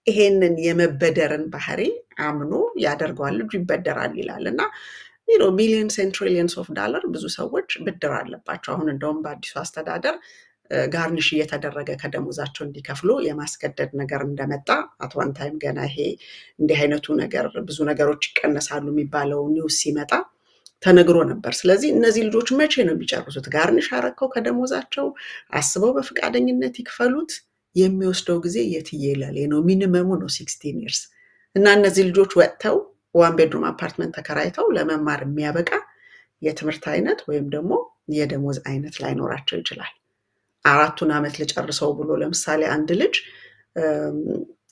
ይሄንን የመበደርን ባህሪ አምኖ ያደርገዋል። ልጁ ይበደራል ይላል እና ሚሊየንስ ኤንድ ትሪሊየንስ ኦፍ ዶላር ብዙ ሰዎች ብድር አለባቸው። አሁን እንደውም በአዲሱ አስተዳደር ጋርኒሽ እየተደረገ ከደሞዛቸው እንዲከፍሉ የማስገደድ ነገር እንደመጣ አት ዋን ታይም ገና ይሄ እንዲህ አይነቱ ነገር ብዙ ነገሮች ይቀነሳሉ የሚባለው ኒውስ ሲመጣ ተነግሮ ነበር። ስለዚህ እነዚህ ልጆች መቼ ነው የሚጨርሱት? ጋርኒሽ አረከው ከደሞዛቸው አስበው በፍቃደኝነት ይክፈሉት የሚወስደው ጊዜ የትየለሌ ነው። ሚኒመሙ ነው 16 years እና እነዚህ ልጆች ወጥተው ዋን ቤድሩም አፓርትመንት ተከራይተው ለመማር የሚያበቃ የትምህርት አይነት ወይም ደግሞ የደሞዝ አይነት ላይኖራቸው ይችላል። 4 ዓመት ልጨርሰው ብሎ ለምሳሌ አንድ ልጅ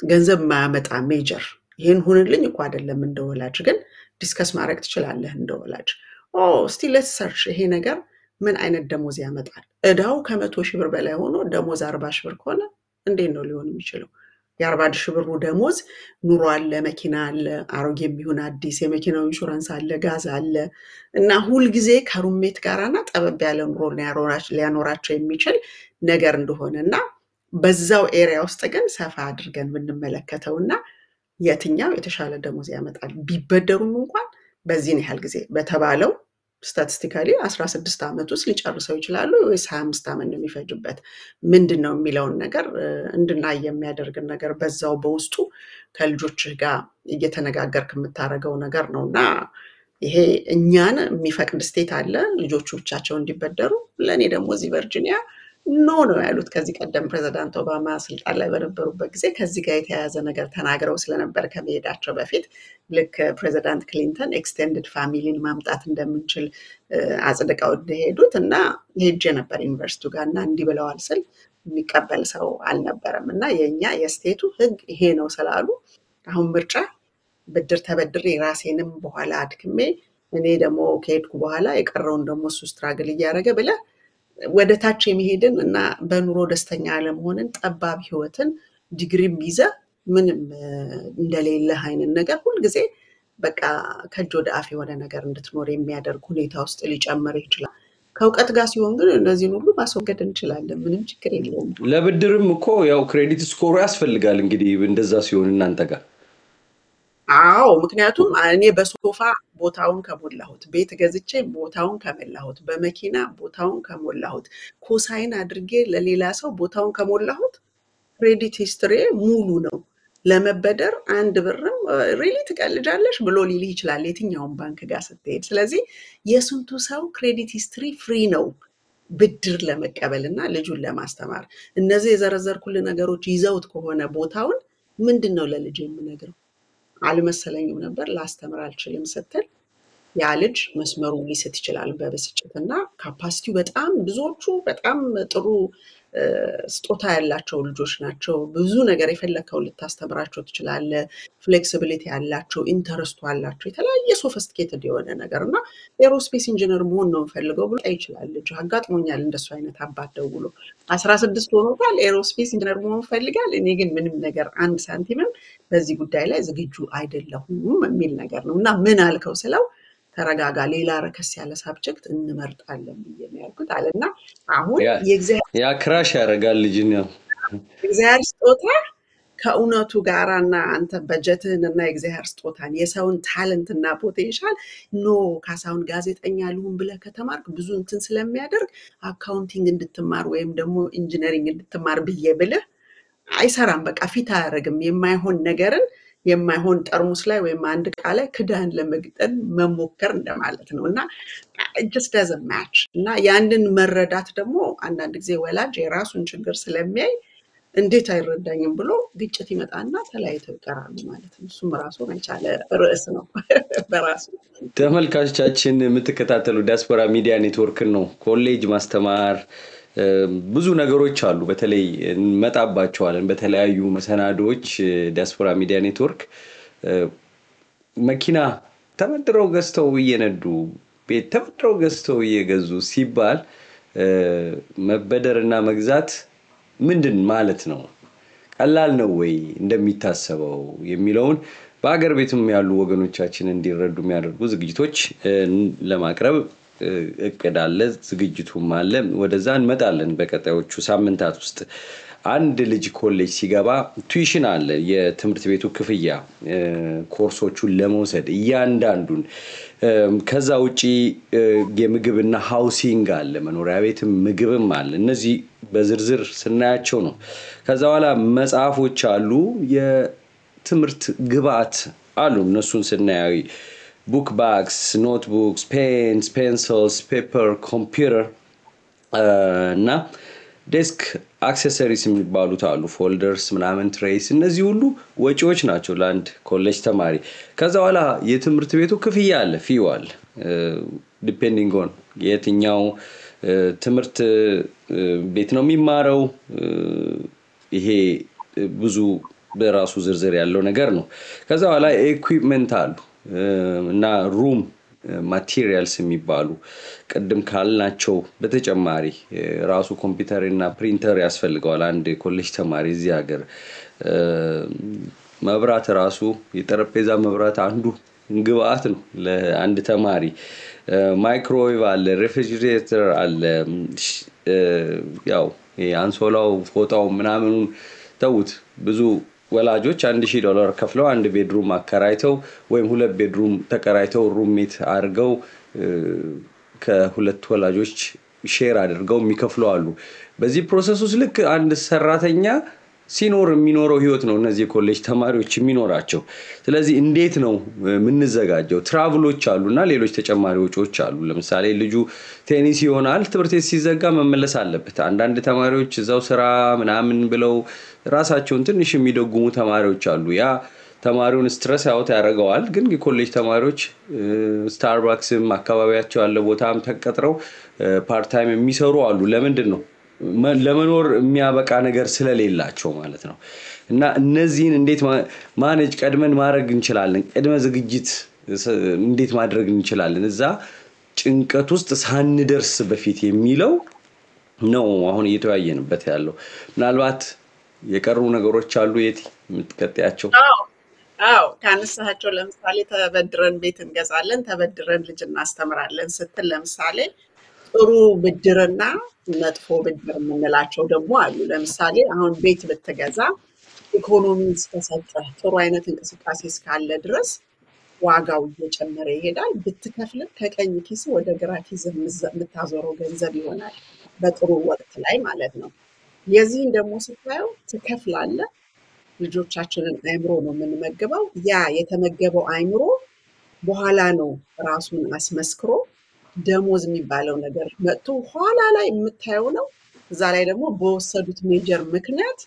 ገንዘብ ማያመጣ ሜጀር ይሄን ሁንልኝ እኮ አይደለም እንደወላጅ ግን ዲስከስ ማድረግ ትችላለህ እንደወላጅ እስቲ ሌትስ ሰርች ይሄ ነገር ምን አይነት ደሞዝ ያመጣል። እዳው ከ100,000 ብር በላይ ሆኖ ደሞዝ 40,000 ብር ከሆነ እንዴት ነው ሊሆን የሚችለው? የ40,000 ብሩ ደሞዝ ኑሮ አለ፣ መኪና አለ፣ አሮጌ የሚሆን አዲስ የመኪናው ኢንሹራንስ አለ፣ ጋዝ አለ እና ሁል ጊዜ ከሩሜት ጋራና ጠበብ ያለ ኑሮ ሊያኖራቸው የሚችል ነገር እንደሆነና በዛው ኤሪያ ውስጥ ግን ሰፋ አድርገን ብንመለከተውና የትኛው የተሻለ ደሞዝ ያመጣል ቢበደሩም እንኳን በዚህን ያህል ጊዜ በተባለው ስታቲስቲካሊ 16 ዓመት ውስጥ ሊጨርሰው ይችላሉ ወይስ 25 ዓመት ነው የሚፈጅበት ምንድነው የሚለውን ነገር እንድናይ የሚያደርግ ነገር በዛው በውስጡ ከልጆችህ ጋር እየተነጋገርክ የምታረገው ነገር ነውና ይሄ እኛን የሚፈቅድ ስቴት አለ ልጆቹ ብቻቸው እንዲበደሩ። ለኔ ደግሞ እዚህ ቨርጂኒያ ነው ያሉት። ከዚህ ቀደም ፕሬዝዳንት ኦባማ ስልጣን ላይ በነበሩበት ጊዜ ከዚህ ጋር የተያያዘ ነገር ተናግረው ስለነበር ከመሄዳቸው በፊት ልክ ፕሬዝዳንት ክሊንተን ኤክስቴንድድ ፋሚሊን ማምጣት እንደምንችል አጽድቀው እንደሄዱት እና ሄጄ ነበር ዩኒቨርሲቲው ጋር እና እንዲህ ብለዋል ስል የሚቀበል ሰው አልነበረም እና የኛ የስቴቱ ህግ ይሄ ነው ስላሉ አሁን ምርጫ ብድር ተበድሬ ራሴንም በኋላ አድክሜ እኔ ደግሞ ከሄድኩ በኋላ የቀረውን ደግሞ እሱ ስትራግል እያደረገ ብለ ወደ ታች የሚሄድን እና በኑሮ ደስተኛ አለመሆንን ጠባብ ህይወትን ዲግሪም ይዘ ምንም እንደሌለ አይነት ነገር ሁሉ ጊዜ በቃ ከጆ ወደ አፍ የሆነ ነገር እንድትኖር የሚያደርግ ሁኔታ ውስጥ ሊጨምር ይችላል። ከእውቀት ጋር ሲሆን ግን እነዚህን ሁሉ ማስወገድ እንችላለን። ምንም ችግር የለውም። ለብድርም እኮ ያው ክሬዲት ስኮር ያስፈልጋል እንግዲህ እንደዛ ሲሆን እናንተ ጋር። አዎ ምክንያቱም እኔ በሶፋ ቦታውን ከሞላሁት፣ ቤት ገዝቼ ቦታውን ከሞላሁት፣ በመኪና ቦታውን ከሞላሁት፣ ኮሳይን አድርጌ ለሌላ ሰው ቦታውን ከሞላሁት ክሬዲት ሂስትሪ ሙሉ ነው። ለመበደር አንድ ብርም ሪሊ ትቀልጃለሽ ብሎ ሊልህ ይችላል የትኛውን ባንክ ጋር ስትሄድ። ስለዚህ የስንቱ ሰው ክሬዲት ሂስትሪ ፍሪ ነው ብድር ለመቀበልና ልጁን ለማስተማር። እነዚህ የዘረዘርኩልህ ነገሮች ይዘውት ከሆነ ቦታውን ምንድነው ለልጅ የምነግረው? አልመሰለኝም ነበር ላስተምር አልችልም ስትል ያ ልጅ መስመሩ ሊስት ይችላል በብስጭትና ካፓሲቲው በጣም ብዙዎቹ በጣም ጥሩ ስጦታ ያላቸው ልጆች ናቸው። ብዙ ነገር የፈለከው ልታስተምራቸው ትችላለህ። ፍሌክሲቢሊቲ ያላቸው፣ ኢንተረስቱ አላቸው፣ የተለያየ ሶፊስቲኬትድ የሆነ ነገርና ኤሮስፔስ ኢንጂነር መሆን ነው ፈልገው ብሎ ይችላል ልጅ። አጋጥሞኛል እንደሱ አይነት አባት ደውሎ 16 ሆኖታል ኤሮስፔስ ኢንጂነር መሆን ፈልጋል። እኔ ግን ምንም ነገር አንድ ሳንቲምም በዚህ ጉዳይ ላይ ዝግጁ አይደለሁም የሚል ነገር ነው። እና ምን አልከው ስለው ተረጋጋ ሌላ ረከስ ያለ ሳብጀክት እንመርጣለን ብዬ ነው ያልኩት አለና አሁን ያ ክራሽ ያደርጋል ልጅ ነው እግዚአብሔር ስጦታ ከእውነቱ ጋራና አንተ በጀትህንና እግዚአብሔር ስጦታን የሰውን ታለንትና ፖቴንሻል ኖ ካሳሁን ጋዜጠኛ ልሁን ብለህ ከተማርክ ብዙ እንትን ስለሚያደርግ አካውንቲንግ እንድትማር ወይም ደግሞ ኢንጂነሪንግ እንድትማር ብዬ ብለህ አይሰራም። በቃ ፊት አያደርግም። የማይሆን ነገርን የማይሆን ጠርሙስ ላይ ወይም አንድ ዕቃ ላይ ክዳን ለመግጠም መሞከር እንደማለት ነው እና it just doesn't match። እና ያንን መረዳት ደግሞ አንዳንድ ጊዜ ወላጅ የራሱን ችግር ስለሚያይ እንዴት አይረዳኝም ብሎ ግጭት ይመጣና ተለያይተው ይቀራሉ ማለት ነው። እሱም ራሱ የቻለ ርዕስ ነው በራሱ። ተመልካቾቻችን የምትከታተሉ ዲያስፖራ ሚዲያ ኔትወርክ ነው። ኮሌጅ ማስተማር ብዙ ነገሮች አሉ። በተለይ መጣባቸዋለን በተለያዩ መሰናዶች ዲያስፖራ ሚዲያ ኔትወርክ መኪና ተበድረው ገዝተው እየነዱ ቤት ተበድረው ገዝተው እየገዙ ሲባል መበደርና መግዛት ምንድን ማለት ነው? ቀላል ነው ወይ እንደሚታሰበው የሚለውን በአገር ቤትም ያሉ ወገኖቻችን እንዲረዱ የሚያደርጉ ዝግጅቶች ለማቅረብ እቅድ አለ፣ ዝግጅቱም አለ። ወደዛ እንመጣለን በቀጣዮቹ ሳምንታት ውስጥ። አንድ ልጅ ኮሌጅ ሲገባ ቱዊሽን አለ፣ የትምህርት ቤቱ ክፍያ ኮርሶቹን ለመውሰድ እያንዳንዱን። ከዛ ውጪ የምግብና ሃውሲንግ አለ፣ መኖሪያ ቤትም ምግብም አለ። እነዚህ በዝርዝር ስናያቸው ነው። ከዛ በኋላ መጽሐፎች አሉ፣ የትምህርት ግብዓት አሉ። እነሱን ስናያይ book bags, notebooks, pens, pencils, paper, computer እና ዴስክ አክሰሰሪስ የሚባሉት አሉ፣ ፎልደርስ ምናምን ትሬስ። እነዚህ ሁሉ ወጪዎች ናቸው ለአንድ ኮሌጅ ተማሪ። ከዛ በኋላ የትምህርት ቤቱ ክፍያ አለ፣ ፊው አለ። ዲፔንዲንግ ኦን የትኛው ትምህርት ቤት ነው የሚማረው። ይሄ ብዙ በራሱ ዝርዝር ያለው ነገር ነው። ከዛ በኋላ ኢኩዊፕመንት አሉ እና ሩም ማቴሪያልስ የሚባሉ ቅድም ካልናቸው በተጨማሪ ራሱ ኮምፒውተር እና ፕሪንተር ያስፈልገዋል አንድ ኮሌጅ ተማሪ እዚህ ሀገር። መብራት ራሱ የጠረጴዛ መብራት አንዱ ግብአት ነው ለአንድ ተማሪ። ማይክሮዌቭ አለ፣ ሬፍሪጅሬተር አለ። ያው አንሶላው ፎጣው ምናምን ተውት። ብዙ ወላጆች $1000 ከፍለው አንድ ቤድሩም አከራይተው ወይም ሁለት ቤድሩም ተከራይተው ሩምሜት አድርገው ከሁለት ወላጆች ሼር አድርገው የሚከፍሉ አሉ። በዚህ ፕሮሰስ ውስጥ ልክ አንድ ሰራተኛ ሲኖር የሚኖረው ህይወት ነው እነዚህ ኮሌጅ ተማሪዎች የሚኖራቸው። ስለዚህ እንዴት ነው የምንዘጋጀው? ትራቭሎች አሉና ሌሎች ተጨማሪ ወጪዎች አሉ። ለምሳሌ ልጁ ቴኒስ ይሆናል፣ ትምህርት ቤት ሲዘጋ መመለስ አለበት። አንዳንድ ተማሪዎች እዛው ስራ ምናምን ብለው ራሳቸውን ትንሽ የሚደጉሙ ተማሪዎች አሉ። ያ ተማሪውን ስትረስ አውት ያደርገዋል። ግን የኮሌጅ ተማሪዎች ስታርባክስም አካባቢያቸው ያለ ቦታም ተቀጥረው ፓርት ታይም የሚሰሩ አሉ። ለምንድን ነው? ለመኖር የሚያበቃ ነገር ስለሌላቸው ማለት ነው። እና እነዚህን እንዴት ማኔጅ ቀድመን ማድረግ እንችላለን? ቅድመ ዝግጅት እንዴት ማድረግ እንችላለን? እዛ ጭንቀት ውስጥ ሳንደርስ በፊት የሚለው ነው አሁን እየተወያየንበት ያለው። ምናልባት የቀሩ ነገሮች አሉ የት የምትቀጥያቸው? አዎ ካነሳቸው ለምሳሌ ተበድረን ቤት እንገዛለን፣ ተበድረን ልጅ እናስተምራለን ስትል ለምሳሌ ጥሩ ብድርና መጥፎ ብድር የምንላቸው ደግሞ አሉ። ለምሳሌ አሁን ቤት ብትገዛ ኢኮኖሚ እስከሰጠህ ጥሩ አይነት እንቅስቃሴ እስካለ ድረስ ዋጋው እየጨመረ ይሄዳል። ብትከፍልም ከቀኝ ኪስ ወደ ግራ ኪስ የምታዞረው ገንዘብ ይሆናል በጥሩ ወቅት ላይ ማለት ነው። የዚህን ደግሞ ስታየው ትከፍላለህ። ልጆቻችንን አእምሮ ነው የምንመግበው። ያ የተመገበው አእምሮ በኋላ ነው ራሱን አስመስክሮ ደሞዝ የሚባለው ነገር መጥቶ ኋላ ላይ የምታየው ነው። እዛ ላይ ደግሞ በወሰዱት ሜጀር ምክንያት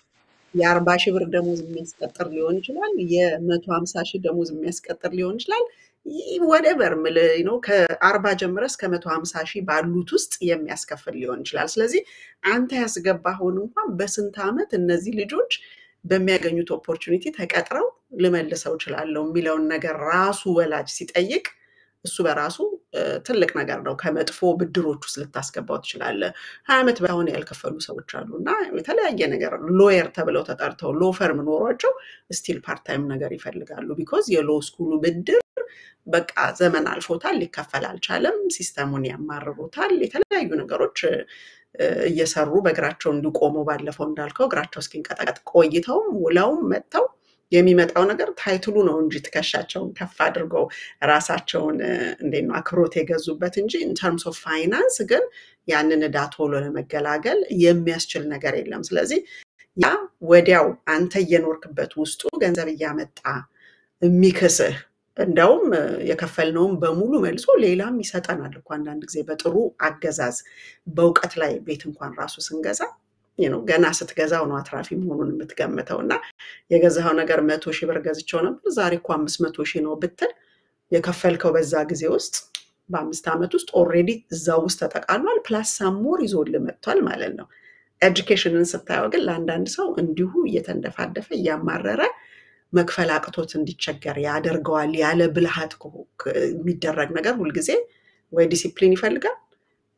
የ40 ሺህ ብር ደሞዝ የሚያስቀጥር ሊሆን ይችላል፣ የ150 ሺህ ደሞዝ የሚያስቀጥር ሊሆን ይችላል። ወደበር ነው ከ40 ጀምረ እስከ 150 ሺህ ባሉት ውስጥ የሚያስከፍል ሊሆን ይችላል። ስለዚህ አንተ ያስገባኸውን እንኳን በስንት ዓመት እነዚህ ልጆች በሚያገኙት ኦፖርቹኒቲ ተቀጥረው ልመልሰው ይችላል የሚለውን ነገር ራሱ ወላጅ ሲጠይቅ እሱ በራሱ ትልቅ ነገር ነው። ከመጥፎ ብድሮች ውስጥ ልታስገባው ትችላለህ። 20 ዓመት ባይሆን ያልከፈሉ ሰዎች አሉና የተለያየ ነገር ሎየር ተብለው ተጠርተው ሎ ፈርም ኖሯቸው ስቲል ፓርት ታይም ነገር ይፈልጋሉ። ቢኮዝ የሎ ስኩሉ ብድር በቃ ዘመን አልፎታል፣ ሊከፈል አልቻለም፣ ሲስተሙን ያማርሩታል። የተለያዩ ነገሮች እየሰሩ በእግራቸው እንዲቆሙ ባለፈው እንዳልከው እግራቸው እስኪንቀጠቀጥ ቆይተውም ውለውም መጥተው የሚመጣው ነገር ታይትሉ ነው እንጂ ትከሻቸውን ከፍ አድርገው ራሳቸውን እንዴት ነው አክብሮት የገዙበት እንጂ in terms of finance ግን ያንን ዕዳ ቶሎ ለመገላገል የሚያስችል ነገር የለም። ስለዚህ ያ ወዲያው አንተ እየኖርክበት ውስጡ ገንዘብ እያመጣ የሚክስህ እንደውም የከፈልነውን በሙሉ መልሶ ሌላም ይሰጠናል እኮ አንዳንድ ጊዜ በጥሩ አገዛዝ በእውቀት ላይ ቤት እንኳን ራሱ ስንገዛ ገና ስትገዛው ነው አትራፊ መሆኑን የምትገምተውና የገዛው ነገር 100 ሺህ ብር ገዝቼው ነበር ዛሬ እኮ 500 ሺህ ነው ብትል የከፈልከው በዛ ጊዜ ውስጥ በ5 ዓመት ውስጥ ኦሬዲ እዛው ውስጥ ተጠቃሏል ፕላስ ሳሞር ይዞልህ መጥቷል ማለት ነው። ኤጁኬሽንን ስታየው ግን ለአንዳንድ ሰው እንዲሁ እየተንደፋደፈ እያማረረ መክፈል አቅቶት እንዲቸገር ያደርገዋል። ያለ ብልሃት የሚደረግ ነገር ሁሉ ጊዜ ወይ ዲሲፕሊን ይፈልጋል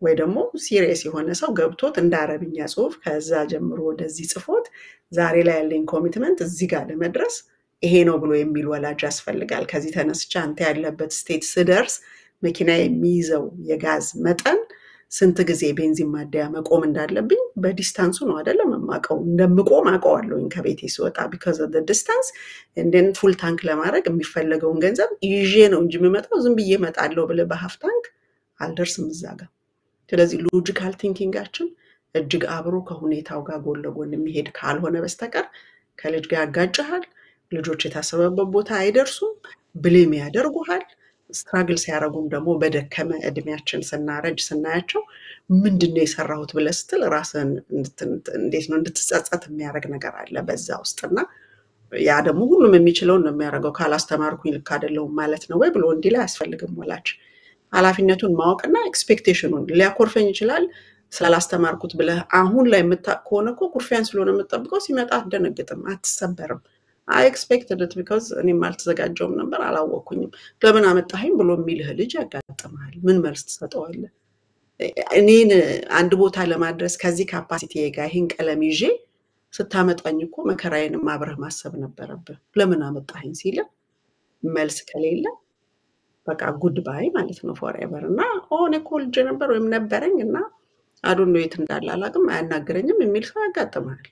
ወይ ደግሞ ሲሪየስ የሆነ ሰው ገብቶት እንደ አረብኛ ጽሁፍ ከዛ ጀምሮ ወደዚህ ጽፎት ዛሬ ላይ ያለኝ ኮሚትመንት እዚህ ጋር ለመድረስ ይሄ ነው ብሎ የሚል ወላጅ ያስፈልጋል። ከዚህ ተነስቻ አንተ ያለበት ስቴት ስደርስ መኪና የሚይዘው የጋዝ መጠን ስንት ጊዜ ቤንዚን ማደያ መቆም እንዳለብኝ በዲስታንሱ ነው አይደለም ማቀው እንደምቆም አቀዋለሁኝ ከቤቴ ሲወጣ because of the distance and then full tank ለማድረግ የሚፈልገውን ገንዘብ ይዤ ነው እንጂ የምመጣው ዝም ብዬ እመጣለሁ ብለ በሃፍ ታንክ አልደርስም እዛ ጋር። ስለዚህ ሎጂካል ቲንኪንጋችን እጅግ አብሮ ከሁኔታው ጋር ጎን ለጎን የሚሄድ ካልሆነ በስተቀር ከልጅ ጋር ያጋጭሃል። ልጆች የታሰበበት ቦታ አይደርሱም፣ ብሌም ያደርጉሃል። ስትራግል ሲያረጉም ደግሞ በደከመ እድሜያችን ስናረጅ ስናያቸው ምንድነው የሰራሁት ብለህ ስትል ራስን እንዴት ነው እንድትጸጸት የሚያደርግ ነገር አለ በዛ ውስጥና ያ ደግሞ ሁሉም የሚችለው ነው የሚያደርገው። ካላስተማርኩኝ ልክ አይደለም ማለት ነው ወይ ብሎ እንዲላ ያስፈልግም ወላጅ ኃላፊነቱን ማወቅና ኤክስፔክቴሽኑን ሊያኮርፈኝ ይችላል ስላላስተማርኩት ብለህ አሁን ላይ የምታቆነ እኮ ኩርፊያን ስለሆነ የምትጠብቀው ሲመጣ አትደነግጥም፣ አትሰበርም። I expected it because እኔ ማልተዘጋጀውም ነበር አላወኩኝም ለምን አመጣኸኝ ብሎ የሚልህ ልጅ ያጋጥማል። ምን መልስ ትሰጠዋለህ? እኔን አንድ ቦታ ለማድረስ ከዚህ ካፓሲቲ ጋር ይሄን ቀለም ይዤ ስታመጣኝ እኮ መከራዬን ማብረህ ማሰብ ነበረብህ ለምን አመጣኸኝ ሲል መልስ ከሌለ በቃ ጉድ ባይ ማለት ነው forever እና ኦን ኮልጅ ነበር ወይም ነበርኝና አዱን ነው የት እንዳለ አላቅም አያናገረኝም የሚል ሰው ያጋጥማል።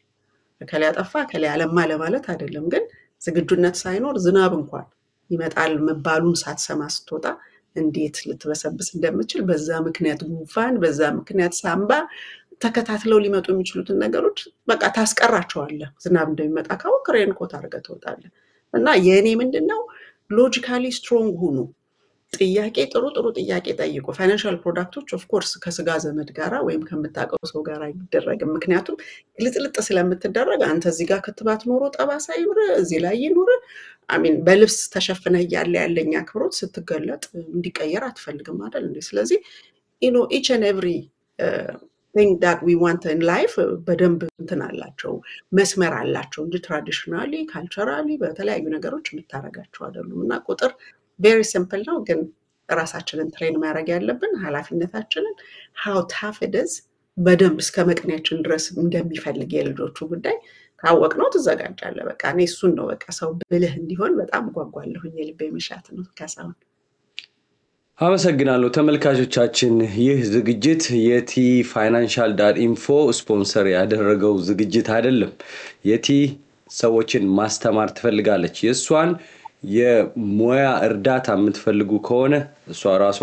ከለ ያጠፋ ከለ ያለማ ለማለት አይደለም ግን ዝግጁነት ሳይኖር ዝናብ እንኳን ይመጣል መባሉን ሳትሰማ ስትወጣ እንዴት ልትበሰብስ እንደምትችል በዛ ምክንያት ጉንፋን በዛ ምክንያት ሳምባ ተከታትለው ሊመጡ የሚችሉትን ነገሮች በቃ ታስቀራቸዋለህ። ዝናብ እንደሚመጣ ካወቅ ሬንኮት አድርገህ ትወጣለህ። እና የኔ ምንድነው ሎጂካሊ ስትሮንግ ሁኑ። ጥያቄ ጥሩ ጥያቄ ጠይቁ። ፋይናንሻል ፕሮዳክቶች ኦፍ ኮርስ ከስጋ ዘመድ ጋራ ወይም ከምታቀው ሰው ጋራ ይደረግ። ምክንያቱም ልጥልጥ ስለምትደረግ አንተ እዚህ ጋር ክትባት ኖሮ ጠባሳ ይኑር እዚህ ላይ ይኑር አሚን በልብስ ተሸፍነህ ያለኝ አክብሮት ስትገለጥ እንዲቀየር አትፈልግም አይደል እንዴ? ስለዚህ each and every thing that we want in life በደንብ እንትን አላቸው መስመር አላቸው እንጂ ትራዲሽናሊ ካልቸራሊ በተለያዩ ነገሮች የምታረጋቸው አይደሉም። እና ቁጥር very simple ነው ግን ራሳችንን ትሬን ማድረግ ያለብን ኃላፊነታችንን how tough it is በደንብ እስከ መቅኔያችን ድረስ እንደሚፈልግ የልጆቹ ጉዳይ ካወቅነው ተዘጋጃለ። በቃ እኔ እሱን ነው በቃ ሰው ብልህ እንዲሆን በጣም ጓጓለሁኝ የልቤ መሻት ነው። ካሳሁን አመሰግናለሁ ተመልካቾቻችን። ይህ ዝግጅት የቲ ፋይናንሻል ኢንፎ ስፖንሰር ያደረገው ዝግጅት አይደለም። የቲ ሰዎችን ማስተማር ትፈልጋለች። የሷን የሙያ እርዳታ የምትፈልጉ ከሆነ እሷ ራሷ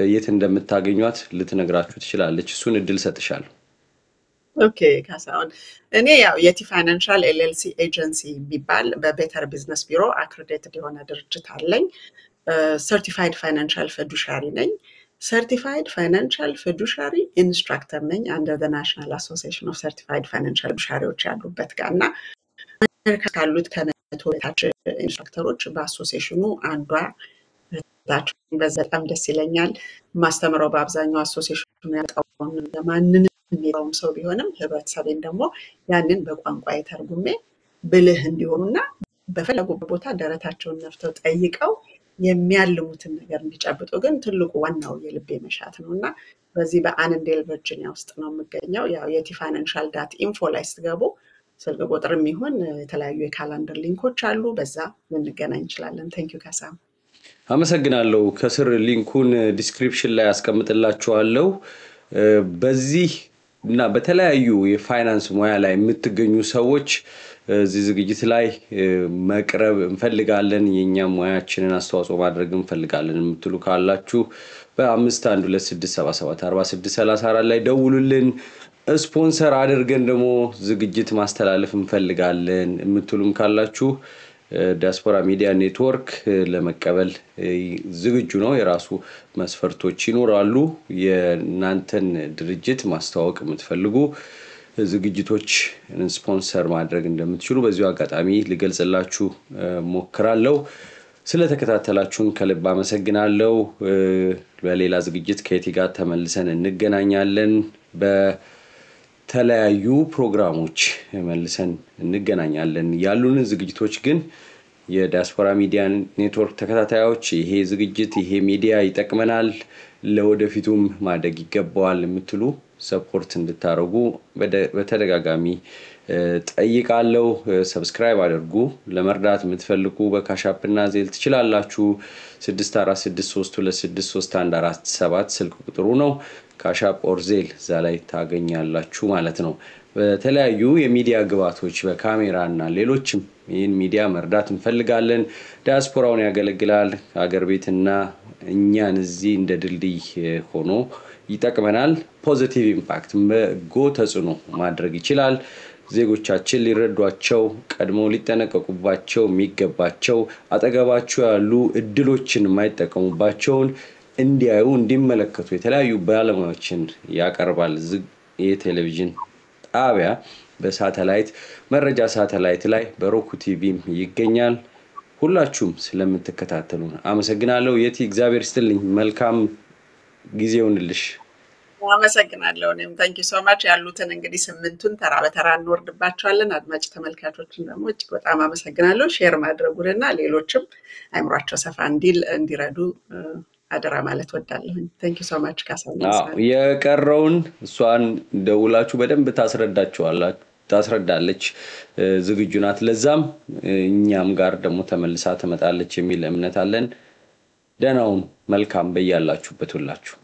የት እንደምታገኙት ልትነግራችሁ ትችላለች። እሱን እድል ሰጥሻለሁ። ኦኬ ካሳሁን፣ እኔ ያው የቲ ፋይናንሻል ኤልኤልሲ ኤጀንሲ ቢባል በቤተር ቢዝነስ ቢሮ አክሬዲትድ የሆነ ድርጅት አለኝ። ሰርቲፋይድ ፋይናንሻል ፊዱሻሪ ነኝ። ሰርቲፋይድ ፋይናንሻል ፊዱሻሪ ኢንስትራክተር ነኝ አንደር ዘ ናሽናል አሶሲዬሽን ኦፍ ሰርቲፋይድ ፋይናንሻል ፊዱሻሪዎች ያሉበት ጋርና አሜሪካ ካሉት ከመቶ በታች ኢንስትራክተሮች በአሶሲዬሽኑ አንዷ ታችን በጣም ደስ ይለኛል። ማስተምረው በአብዛኛው አሶሲዬሽኑ ያጣውን ለማንንም የሚራውም ሰው ቢሆንም ህብረተሰቤን ደግሞ ያንን በቋንቋ የተርጉሜ ብልህ እንዲሆኑና በፈለጉበት ቦታ ደረታቸውን ነፍተው ጠይቀው የሚያልሙትን ነገር እንዲጨብጡ ግን ትልቁ ዋናው የልቤ መሻት ነውና በዚህ በአንንዴል ቨርጂኒያ ውስጥ ነው የምገኘው። ያው የቲ ፋይናንሻል ኢንፎ ላይ ስትገቡ ስልክ ቁጥርም ይሁን የተለያዩ የካላንደር ሊንኮች አሉ፣ በዛ ልንገናኝ እንችላለን። ታንክ ዩ ካሳም። አመሰግናለሁ። ከስር ሊንኩን ዲስክሪፕሽን ላይ አስቀምጥላችኋለሁ። በዚህ እና በተለያዩ የፋይናንስ ሙያ ላይ የምትገኙ ሰዎች እዚህ ዝግጅት ላይ መቅረብ እንፈልጋለን፣ የኛ ሙያችንን አስተዋጽኦ ማድረግ እንፈልጋለን የምትሉ ካላችሁ በ5126774634 ላይ ደውሉልን። ስፖንሰር አድርገን ደግሞ ዝግጅት ማስተላለፍ እንፈልጋለን የምትሉም ካላችሁ ዲያስፖራ ሚዲያ ኔትወርክ ለመቀበል ዝግጁ ነው። የራሱ መስፈርቶች ይኖራሉ። የናንተን ድርጅት ማስተዋወቅ የምትፈልጉ ዝግጅቶች ስፖንሰር ማድረግ እንደምትችሉ በዚሁ አጋጣሚ ልገልጽላችሁ ሞክራለሁ። ስለተከታተላችሁን ከልብ አመሰግናለሁ። በሌላ ዝግጅት ከየቲ ጋር ተመልሰን እንገናኛለን። በተለያዩ ፕሮግራሞች መልሰን እንገናኛለን። ያሉንን ዝግጅቶች ግን የዲያስፖራ ሚዲያ ኔትወርክ ተከታታዮች ይሄ ዝግጅት ይሄ ሚዲያ ይጠቅመናል፣ ለወደፊቱም ማደግ ይገባዋል የምትሉ ሰፖርት እንድታረጉ በተደጋጋሚ ጠይቃለሁ። ሰብስክራይብ አድርጉ። ለመርዳት የምትፈልጉ በካሻፕና ዜል ትችላላችሁ። 6463263147 ስልክ ቁጥሩ ነው። ካሻፕ ኦር ዜል እዛ ላይ ታገኛላችሁ ማለት ነው። በተለያዩ የሚዲያ ግባቶች በካሜራና ሌሎችም ይህን ሚዲያ መርዳት እንፈልጋለን። ዲያስፖራውን ያገለግላል። ሀገር ቤትና እኛን እዚህ እንደ ድልድይ ሆኖ ይጠቅመናል። ፖዚቲቭ ኢምፓክት በጎ ተጽዕኖ ማድረግ ይችላል። ዜጎቻችን ሊረዷቸው ቀድሞ ሊጠነቀቁባቸው የሚገባቸው አጠገባቸው ያሉ እድሎችን የማይጠቀሙባቸውን እንዲያዩ እንዲመለከቱ የተለያዩ ባለሙያዎችን ያቀርባል። የቴሌቪዥን ጣቢያ በሳተላይት መረጃ ሳተላይት ላይ በሮኩ ቲቪም ይገኛል። ሁላችሁም ስለምትከታተሉን አመሰግናለሁ። የቲ እግዚአብሔር ይስጥልኝ። መልካም ጊዜውንልሽ። አመሰግናለሁ። እኔም ታንክ ዩ ሶ ማች። ያሉትን እንግዲህ 8ቱን ተራ በተራ እንወርድባቸዋለን። አድማጭ ተመልካቾችን ደግሞ እጅግ በጣም አመሰግናለሁ። ሼር ማድረጉንና ሌሎችም አይምሯቸው ሰፋ እንዲል እንዲረዱ አደራ ማለት ወዳለሁ። ታንክ ዩ ሶ ማች ካሳሁን። የቀረውን እሷን ደውላችሁ በደንብ ታስረዳለች። ዝግጁ ናት። ለዛም እኛም ጋር ደግሞ ተመልሳ ትመጣለች የሚል እምነት አለን። ደህናውን መልካም በያላችሁበት ሁላችሁ።